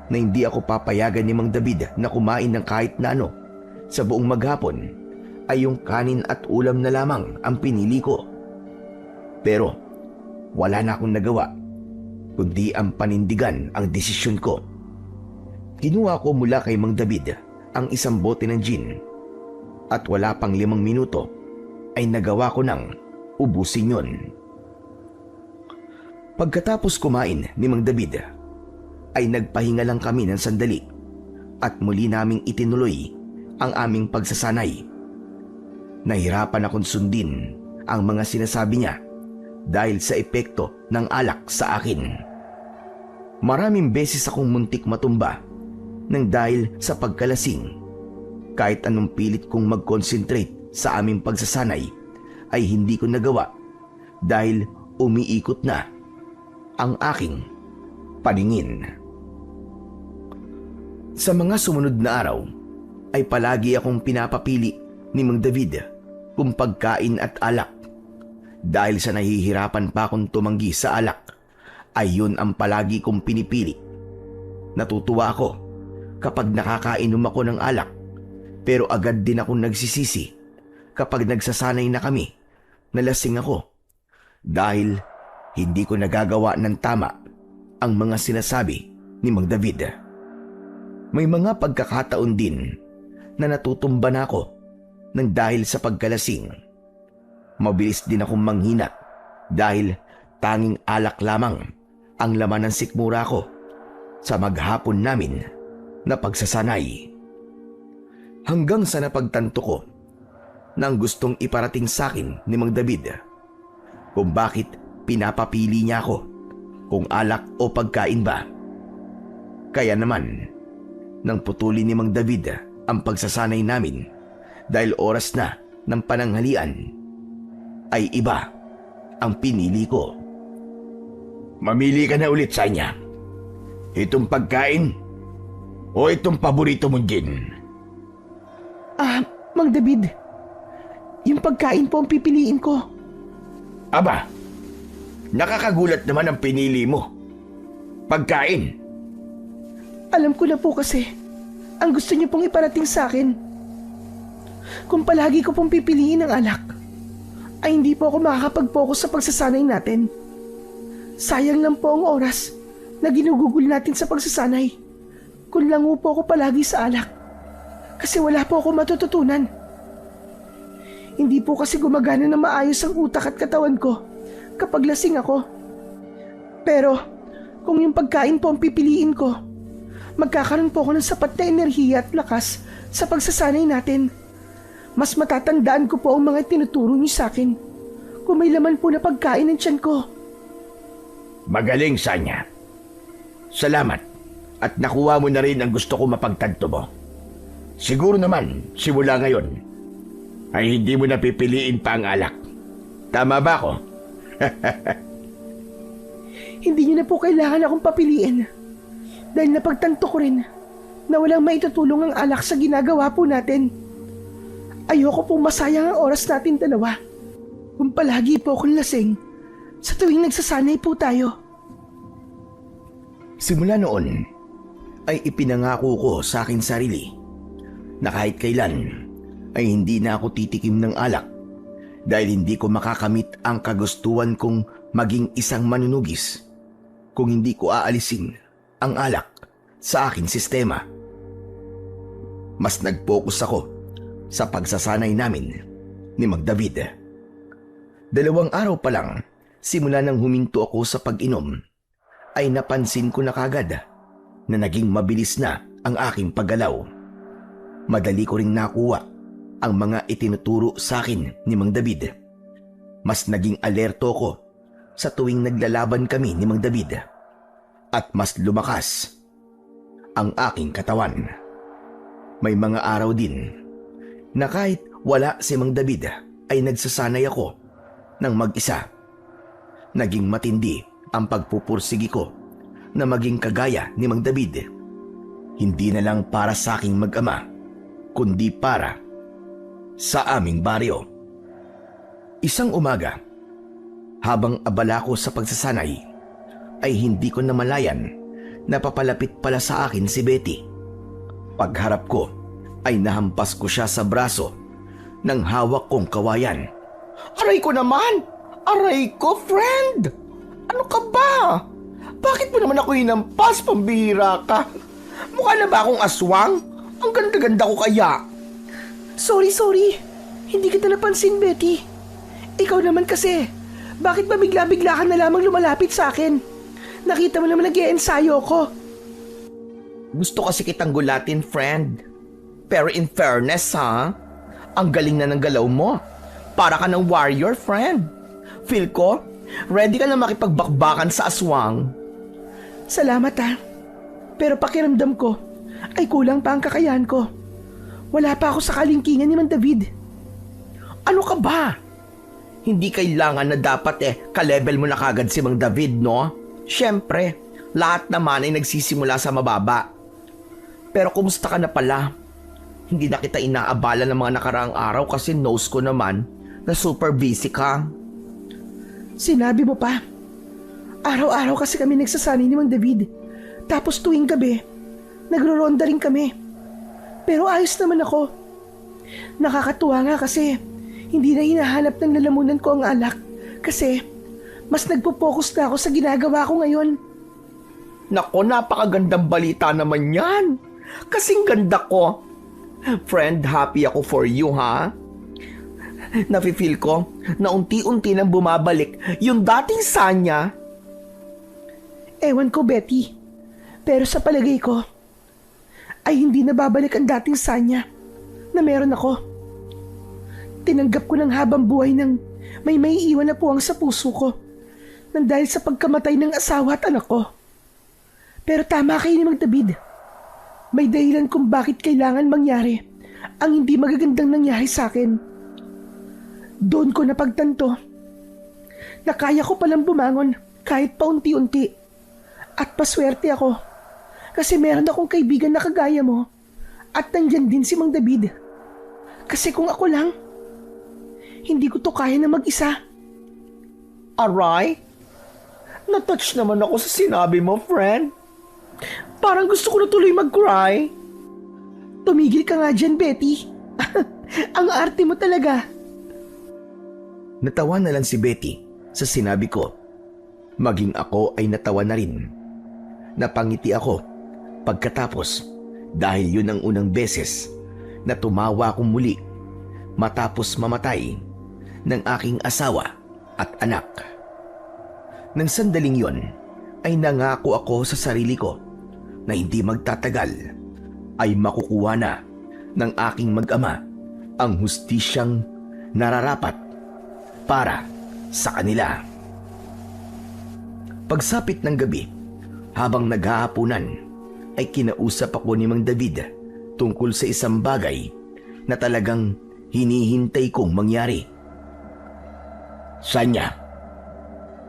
na hindi ako papayagan ni Mang David na kumain ng kahit na ano sa buong maghapon, ay yung kanin at ulam na lamang ang pinili ko. Pero wala na akong nagawa kundi ang panindigan ang desisyon ko. Kinuha ko mula kay Mang David ang isang bote ng gin at wala pang 5 minuto ay nagawa ko nang ubusin yun. Pagkatapos kumain ni Mang David ay nagpahinga lang kami ng sandali at muli naming itinuloy ang aming pagsasanay. Nahirapan akong sundin ang mga sinasabi niya dahil sa epekto ng alak sa akin. Maraming beses akong muntik matumba nang dahil sa pagkalasing. Kahit anong pilit kong mag-concentrate sa aming pagsasanay ay hindi ko nagawa dahil umiikot na ang aking paningin. Sa mga sumunod na araw ay palagi akong pinapapili ni Mang David kung pagkain at alak. Dahil sa nahihirapan pa akong tumanggi sa alak, ay yun ang palagi kong pinipili. Natutuwa ako kapag nakakainom ako ng alak, pero agad din akong nagsisisi kapag nagsasanay na kami na lasing ako dahil hindi ko nagagawa ng tama ang mga sinasabi ni Mang David. May mga pagkakataon din na natutumba na ako nang dahil sa pagkalasing. Mabilis din akong manghina dahil tanging alak lamang ang laman ng sikmura ko sa maghapon namin na pagsasanay. Hanggang sa napagtanto ko na ang gustong iparating sa akin ni Mang David kung bakit pinapapili niya ako kung alak o pagkain ba. Kaya naman, nang putulin ni Mang David ang pagsasanay namin dahil oras na ng pananghalian, ay iba ang pinili ko. Mamili ka na ulit, Sanya. Itong pagkain o itong paborito mong gin? Mang David, yung pagkain po ang pipiliin ko. Aba, nakakagulat naman ang pinili mo. Pagkain. Alam ko na po kasi ang gusto niyo pong iparating sa akin. Kung palagi ko pong pipiliin ang alak, ay hindi po ako makakapag-focus sa pagsasanay natin. Sayang lang po ang oras na ginugugol natin sa pagsasanay kung lango po ako palagi sa alak kasi wala po ako matututunan. Hindi po kasi gumagana na maayos ang utak at katawan ko kapag lasing ako. Pero kung yung pagkain po ang pipiliin ko, magkakaroon po ako ng sapat na enerhiya at lakas sa pagsasanay natin. Mas matatandaan ko po ang mga tinuturo niyo sa akin kung may laman po na pagkain ng tiyan ko. Magaling, Sanya. Salamat at nakuha mo na rin ang gusto ko mapagtanto mo. Siguro naman, simula ngayon, ay hindi mo na pipiliin pa ang alak. Tama ba ako? Hindi niyo na po kailangan akong papiliin dahil napagtanto ko rin na walang maitutulong ang alak sa ginagawa po natin. Ayoko pong masayang ang oras natin dalawa kung palagi po akong lasing sa tuwing nagsasanay po tayo. Simula noon ay ipinangako ko sa akin sarili na kahit kailan ay hindi na ako titikim ng alak dahil hindi ko makakamit ang kagustuhan kong maging isang manunugis kung hindi ko aalisin ang alak sa aking sistema. Mas nag-focus ako sa pagsasanay namin ni Mang David. 2 araw pa lang simula nang huminto ako sa pag-inom ay napansin ko na kagad na naging mabilis na ang aking paggalaw. Madali ko ring nakuha ang mga itinuturo sa akin ni Mang David. Mas naging alerto ko sa tuwing naglalaban kami ni Mang David at mas lumakas ang aking katawan. May mga araw din na kahit wala si Mang David ay nagsasanay ako ng mag-isa. Naging matindi ang pagpupursigi ko na maging kagaya ni Mang David Hindi na lang para sa aking mag-ama, kundi para sa aming baryo. Isang umaga, habang abala ko sa pagsasanay, ay hindi ko namalayan na papalapit pala sa akin si Betty. Pagharap ko ay nahampas ko siya sa braso ng hawak kong kawayan. Aray ko naman! Aray ko, friend! Ano ka ba? Bakit mo naman ako hinampas? Pambihira ka! Mukha na ba akong aswang? Ang ganda-ganda ko kaya. Sorry. Hindi kita napansin, Betty. Ikaw naman kasi. Bakit ba bigla-bigla ka na lamang lumalapit sa akin? Nakita mo naman nag-iensayo ko. Gusto kasi kitang gulatin, friend. Pero in fairness, ha? Ang galing na ng galaw mo. Para ka ng warrior, friend. Feel ko, ready ka na makipagbakbakan sa aswang. Salamat ha. Pero pakiramdam ko ay kulang pa ang kakayahan ko. Wala pa ako sa kalingkingan ni Mang David. Ano ka ba? Hindi kailangan na dapat ka-level mo na kagad si Mang David, no? Siyempre, lahat naman ay nagsisimula sa mababa. Pero kumusta ka na pala? Hindi na kita inaabala ng mga nakaraang araw kasi knows ko naman na super busy ka. Sinabi mo pa. Araw-araw kasi kami nagsasanay ni Mang David. Tapos tuwing gabi, nagro-ronda rin kami. Pero ayos naman ako. Nakakatuwa nga kasi hindi na hinahanap ng lalamunan ko ang alak kasi mas nagpo-focus na ako sa ginagawa ko ngayon. Nako, napakagandang balita naman yan. Kasing ganda ko. Friend, happy ako for you, ha? Nafe-feel ko na unti-unti nang bumabalik yung dating Sanya. Ewan ko, Betty. Pero sa palagay ko, ay hindi na babalik ang dating Sanya na meron ako. Tinanggap ko ng habang buhay ng may maiiwan na puwang sa puso ko nang dahil sa pagkamatay ng asawa at anak ko. Pero tama kayo ni Mang David. May dahilan kung bakit kailangan mangyari ang hindi magagandang nangyari sa akin. Doon ko napagtanto na kaya ko palang bumangon kahit paunti-unti. At paswerte ako kasi meron akong kaibigan na kagaya mo at nandyan din si Mang David. Kasi kung ako lang, hindi ko to kaya na mag-isa. Aray? Natouch naman ako sa sinabi mo, friend. Parang gusto ko na tuloy mag-cry. Tumigil ka nga dyan, Betty. Ang arte mo talaga. Natawa na lang si Betty sa sinabi ko. Maging ako ay natawa na rin. Napangiti ako pagkatapos dahil yun ang unang beses na tumawa akong muli matapos mamatay ng aking asawa at anak. Nang sandaling yon ay nangako ako sa sarili ko na hindi magtatagal ay makukuha na ng aking mag-ama ang hustisyang nararapat para sa kanila. Pagsapit ng gabi, habang naghahapunan, ay kinausap ako ni Mang David tungkol sa isang bagay na talagang hinihintay kong mangyari. Sanya,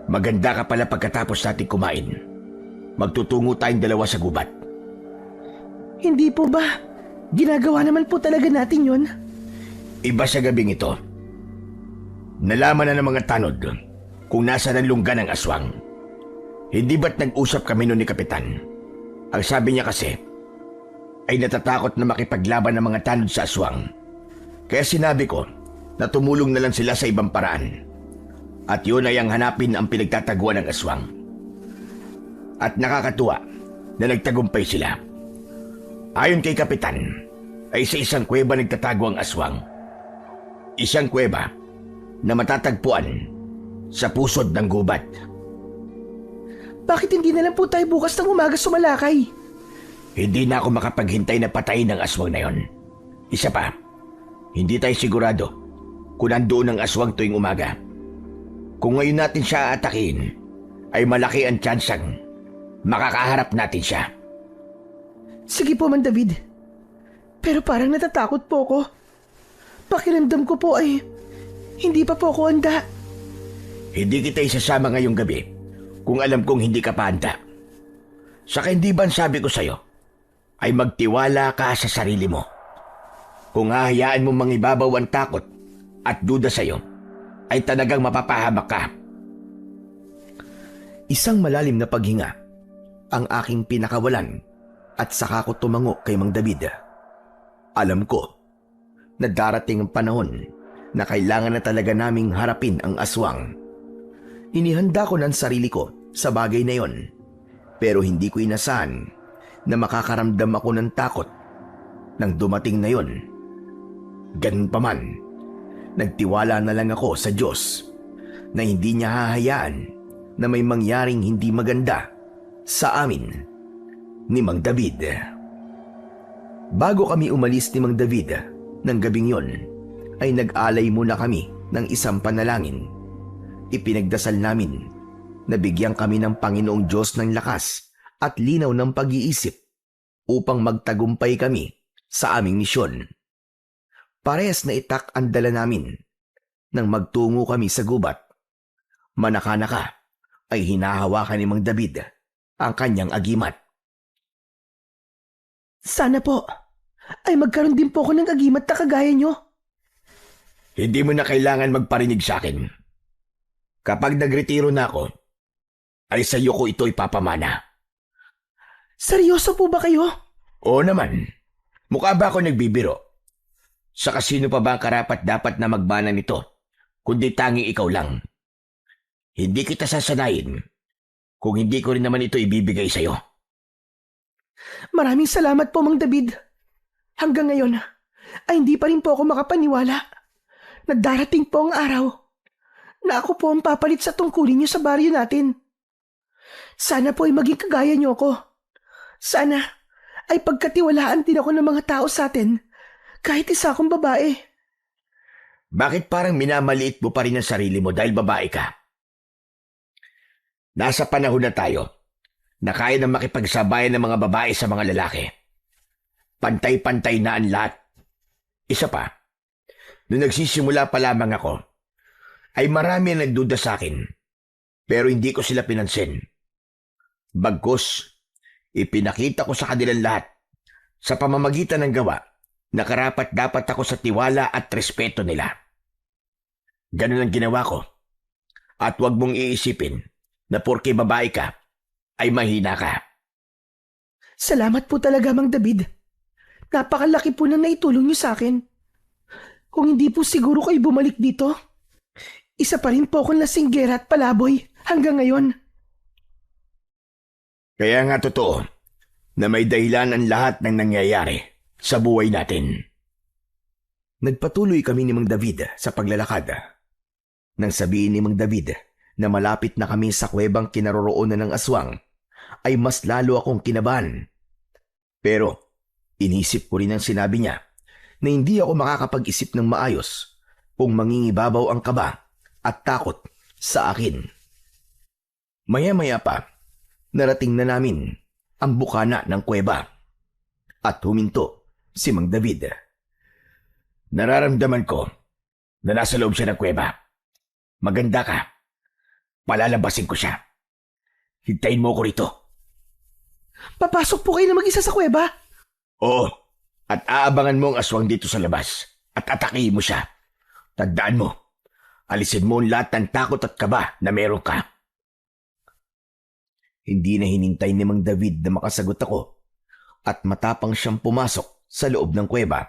maganda ka pala pagkatapos natin kumain. Magtutungo tayong dalawa sa gubat. Hindi po ba? Ginagawa naman po talaga natin yun. Iba sa gabing ito. Nalaman na ng mga tanod kung nasa ng lungga ng aswang. Hindi ba't nag-usap kami noon ni Kapitan? Ang sabi niya kasi ay natatakot na makipaglaban ng mga tanod sa aswang. Kaya sinabi ko na tumulong na lang sila sa ibang paraan. At yun ay ang hanapin ang pinagtataguan ng aswang. At nakakatuwa na nagtagumpay sila. Ayon kay Kapitan, ay sa isang kuweba nagtatago ang aswang. Isang kuweba na matatagpuan sa pusod ng gubat. Bakit hindi na lang po tayo bukas ng umaga sumalakay? Hindi na ako makapaghintay na patayin ng aswang na yon. Isa pa, hindi tayo sigurado kung nandoon ang aswang tuwing umaga. Kung ngayon natin siya atakin, ay malaki ang tsansang makakaharap natin siya. Sige po, Mang David. Pero parang natatakot po ako. Pakiramdam ko po ay hindi pa po ako handa. Hindi kita isasama ngayong gabi kung alam kong hindi ka pa handa. Saka hindi ba sabi ko sa'yo, ay magtiwala ka sa sarili mo. Kung hahayaan mo mangibabaw ang takot at duda sa'yo, ay talagang mapapahamak ka. Isang malalim na paghinga ang aking pinakawalan at saka ko tumango kay Mang David. Alam ko na darating ang panahon na kailangan na talaga naming harapin ang aswang. Inihanda ko ng sarili ko sa bagay na yon, pero hindi ko inasahan na makakaramdam ako ng takot nang dumating na yon. Ganun pa man, nagtiwala na lang ako sa Diyos na hindi niya hahayaan na may mangyaring hindi maganda sa amin ni Mang David. Bago kami umalis ni Mang David ng gabing yon, ay nag-alay muna kami ng isang panalangin. Ipinagdasal namin na bigyan kami ng Panginoong Diyos ng lakas at linaw ng pag-iisip upang magtagumpay kami sa aming misyon. Parehas na itak ang dala namin nang magtungo kami sa gubat. Manaka-naka ay hinahawakan ni Mang David ang kanyang agimat. Sana po ay magkaroon din po ako ng agimat na kagaya nyo. Hindi mo na kailangan magparinig sa akin. Kapag nagretiro na ako, ay sa iyo ko ito ipapamana. Seryoso po ba kayo? Oo naman. Mukha ba ako nagbibiro? Sa kasino pa ba ang karapat dapat na magbana nito, kundi tanging ikaw lang? Hindi kita sasanayin kung hindi ko rin naman ito ibibigay sa iyo. Maraming salamat po, Mang David. Hanggang ngayon ay hindi pa rin po ako makapaniwala na darating po ang araw na ako po ang papalit sa tungkulin niyo sa baryo natin. Sana po ay maging kagaya niyo ako. Sana ay pagkatiwalaan din ako ng mga tao sa atin kahit isa akong babae. Bakit parang minamaliit mo pa rin ang sarili mo dahil babae ka? Nasa panahon na tayo na kaya na makipagsabayan ng mga babae sa mga lalaki. Pantay-pantay na ang lahat. Isa pa, nung nagsisimula pa lamang ako, ay marami ang nagduda sa akin, pero hindi ko sila pinansin. Bagkus, ipinakita ko sa kanilang lahat sa pamamagitan ng gawa na karapat dapat ako sa tiwala at respeto nila. Ganun ang ginawa ko. At huwag mong iisipin na porke babae ka, ay mahina ka. Salamat po talaga, Mang David. Napakalaki po na naitulong niyo sa akin. Kung hindi po siguro kayo bumalik dito, isa pa rin po akong lasinggera at palaboy hanggang ngayon. Kaya nga totoo na may dahilan ang lahat ng nangyayari sa buhay natin. Nagpatuloy kami ni Mang David sa paglalakad. Nang sabihin ni Mang David na malapit na kami sa kuwebang kinaroroonan ng aswang, ay mas lalo akong kinabahan. Pero inisip ko rin ang sinabi niya na hindi ako makakapag-isip ng maayos kung mangingibabaw ang kaba at takot sa akin. Maya-maya pa, narating na namin ang bukana ng kuweba at huminto si Mang David. Nararamdaman ko na nasa loob siya ng kuweba. Maganda ka. Palalabasin ko siya. Hintayin mo ko rito. Papasok po kayo na mag-isa sa kuweba? Oo, at aabangan mo ang aswang dito sa labas at atakihin mo siya. Tandaan mo, alisin mo ang lahat ng takot at kaba na meron ka. Hindi na hinintay ni Mang David na makasagot ako at matapang siyang pumasok sa loob ng kuweba.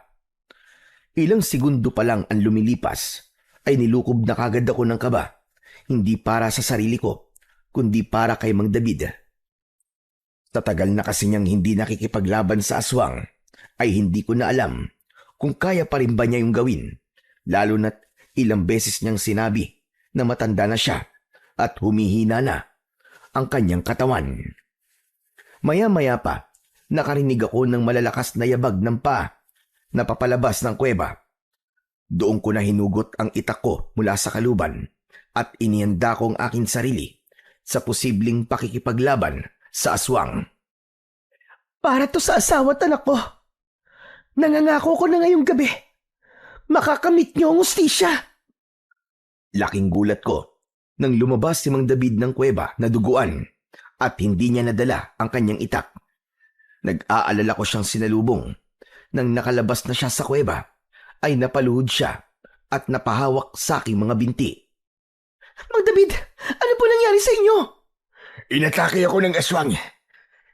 Ilang segundo pa lang ang lumilipas ay nilukob na kagad ako ng kaba, hindi para sa sarili ko, kundi para kay Mang David. Tatagal na kasi niyang hindi nakikipaglaban sa aswang, ay hindi ko na alam kung kaya pa rin ba niya yung gawin, lalo na't ilang beses niyang sinabi na matanda na siya at humihina na ang kanyang katawan. Maya-maya pa, nakarinig ako ng malalakas na yabag ng paa na papalabas ng kuweba. Doon ko na hinugot ang itak ko mula sa kaluban at inihanda ko ang aking sarili sa posibleng pakikipaglaban sa aswang. Para to sa asawa at anak ko. Nangangako ko na ngayong gabi. Makakamit niyo ang ustisya. Laking gulat ko nang lumabas si Mang David ng kuweba na duguan at hindi niya nadala ang kanyang itak. Nag-aalala ko siyang sinalubong. Nang nakalabas na siya sa kuweba, ay napaluhod siya at napahawak sa aking mga binti. Mang David, ano po nangyari sa inyo? Inatake ako ng aswang.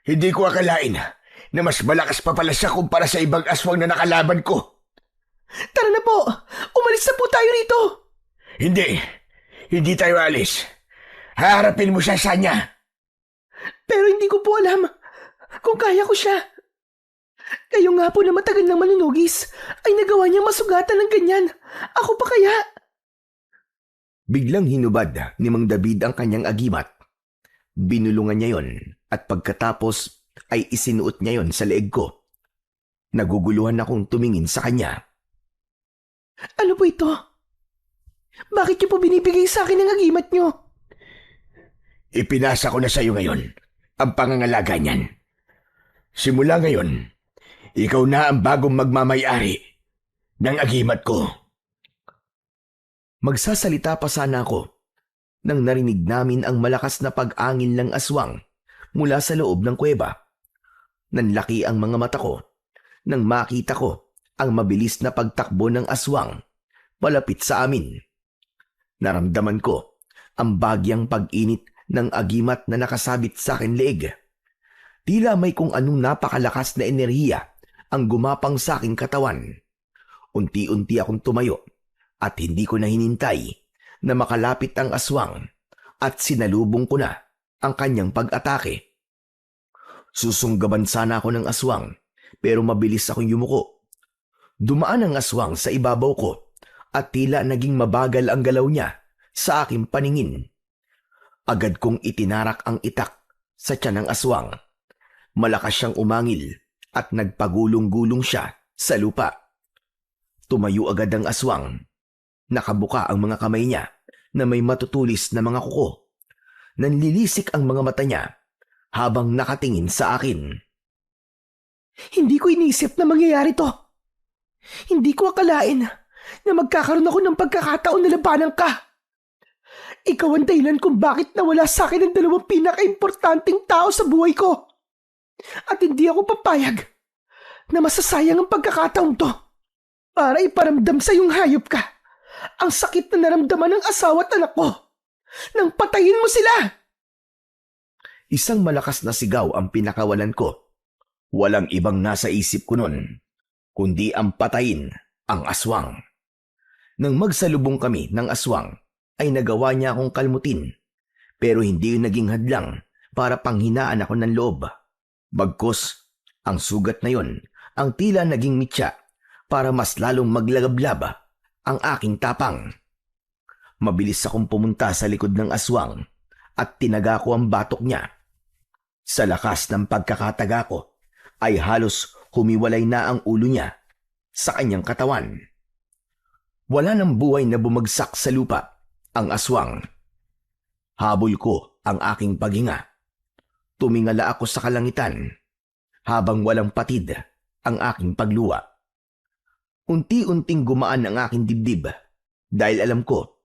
Hindi ko akalain na mas malakas pa pala siya kumpara sa ibang aswang na nakalaban ko. Tara na po! Umalis na po tayo rito! Hindi tayo alis. Haharapin mo siya, Sanya. Pero hindi ko po alam kung kaya ko siya. Kayo nga po na matagal ng manunugis ay nagawa niyang masugatan ng ganyan. Ako pa kaya? Biglang hinubad ni Mang David ang kanyang agimat. Binulungan niya yon at pagkatapos ay isinuot niya yon sa leeg ko. Naguguluhan akong tumingin sa kanya. Ano po ito? Bakit niyo po binibigay sa akin ang agimat niyo? Ipinasa ko na sa iyo ngayon ang pangangalaga niyan. Simula ngayon, ikaw na ang bagong magmamay-ari ng agimat ko. Magsasalita pa sana ako nang narinig namin ang malakas na pag-angin ng aswang mula sa loob ng kuweba. Nanlaki ang mga mata ko nang makita ko ang mabilis na pagtakbo ng aswang palapit sa amin. Naramdaman ko ang bagyang pag-init ng agimat na nakasabit sa akin leeg. Tila may kung anong napakalakas na enerhiya ang gumapang sa aking katawan. Unti-unti akong tumayo at hindi ko na hinintay na makalapit ang aswang at sinalubong ko na ang kanyang pag-atake. Susunggaban sana ako ng aswang pero mabilis akong yumuko. Dumaan ang aswang sa ibabaw ko at tila naging mabagal ang galaw niya sa aking paningin. Agad kong itinarak ang itak sa tiyan ng aswang. Malakas siyang umangil at nagpagulong-gulong siya sa lupa. Tumayo agad ang aswang. Nakabuka ang mga kamay niya na may matutulis na mga kuko. Nanlilisik ang mga mata niya habang nakatingin sa akin. Hindi ko inisip na mangyayari to. Hindi ko akalain na magkakaroon ako ng pagkakataon na labanan ka. Ikaw ang dahilan kung bakit nawala sa akin ang dalawang pinaka-importanting tao sa buhay ko. At hindi ako papayag na masasayang ang pagkakataon to para iparamdam sa iyong hayop ka ang sakit na naramdaman ng asawa at anak ko nang patayin mo sila. Isang malakas na sigaw ang pinakawalan ko. Walang ibang nasa isip ko nun, kundi ang patayin ang aswang. Nang magsalubong kami ng aswang, ay nagawa niya akong kalmutin, pero hindi yun naging hadlang para panghinaan ako ng loob. Bagkus, ang sugat na yon ang tila naging mitya para mas lalong maglagablab ang aking tapang. Mabilis akong pumunta sa likod ng aswang at tinaga ko ang batok niya. Sa lakas ng pagkakataga ko, ay halos humiwalay na ang ulo niya sa kanyang katawan. Wala ng buhay na bumagsak sa lupa ang aswang. Habol ko ang aking paghinga. Tumingala ako sa kalangitan habang walang patid ang aking pagluwa. Unti-unting gumaan ang aking dibdib dahil alam ko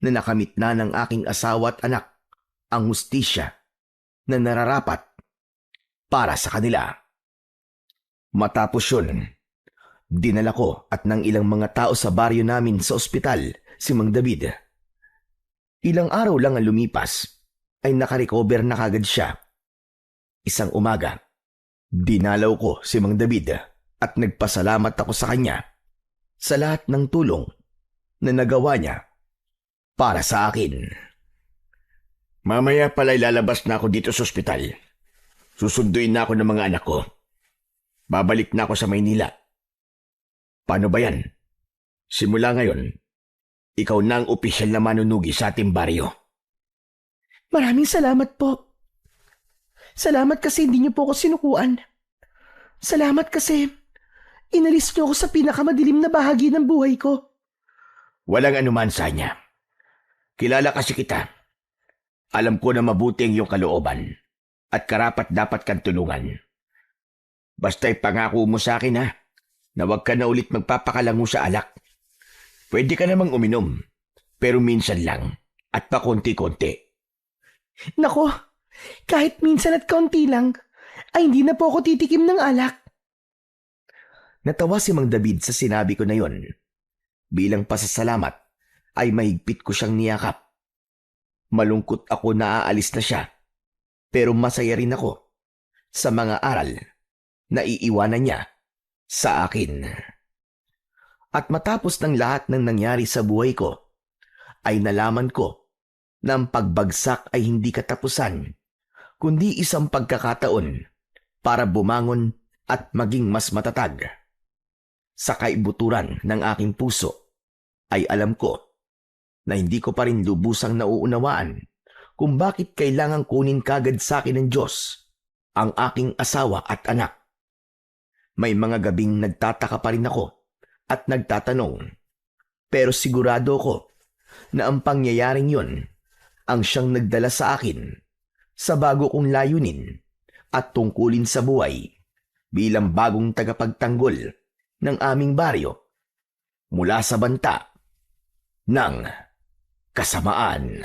na nakamit na ng aking asawa at anak ang hustisya na nararapat para sa kanila. Matapos yun, dinala ko at ng ilang mga tao sa baryo namin sa ospital si Mang David. Ilang araw lang ang lumipas ay nakarecover na kagad siya. Isang umaga, dinalaw ko si Mang David at nagpasalamat ako sa kanya sa lahat ng tulong na nagawa niya para sa akin. Mamaya pala'y lalabas na ako dito sa ospital. Susunduin na ako ng mga anak ko. Babalik na ako sa Maynila. Paano ba yan? Simula ngayon, ikaw na ang opisyal na manunugi sa ating baryo. Maraming salamat po. Salamat kasi hindi niyo po ako sinukuan. Salamat kasi inalis niyo ako sa pinakamadilim na bahagi ng buhay ko. Walang anuman, Sanya. Kilala kasi kita. Alam ko na mabuti ang iyong kalooban at karapat dapat kang tulungan. Basta ipangako mo sa akin na huwag ka na ulit magpapakalango sa alak. Pwede ka namang uminom, pero minsan lang at pakonti-konti. Nako, kahit minsan at kaunti lang, ay hindi na po ako titikim ng alak. Natawa si Mang David sa sinabi ko na yon. Bilang pasasalamat ay mahigpit ko siyang niyakap. Malungkot ako na aalis na siya, pero masaya rin ako sa mga aral na iiwanan niya sa akin. At matapos ng lahat ng nangyari sa buhay ko, ay nalaman ko na ang pagbagsak ay hindi katapusan, kundi isang pagkakataon para bumangon at maging mas matatag. Sa kaibuturan ng aking puso, ay alam ko na hindi ko pa rin lubusang nauunawaan kung bakit kailangang kunin kagad sa akin ng Diyos ang aking asawa at anak. May mga gabing nagtataka pa rin ako at nagtatanong, pero sigurado ko na ang pangyayaring yon ang siyang nagdala sa akin sa bago kong layunin at tungkulin sa buhay bilang bagong tagapagtanggol ng aming baryo mula sa banta ng kasamaan.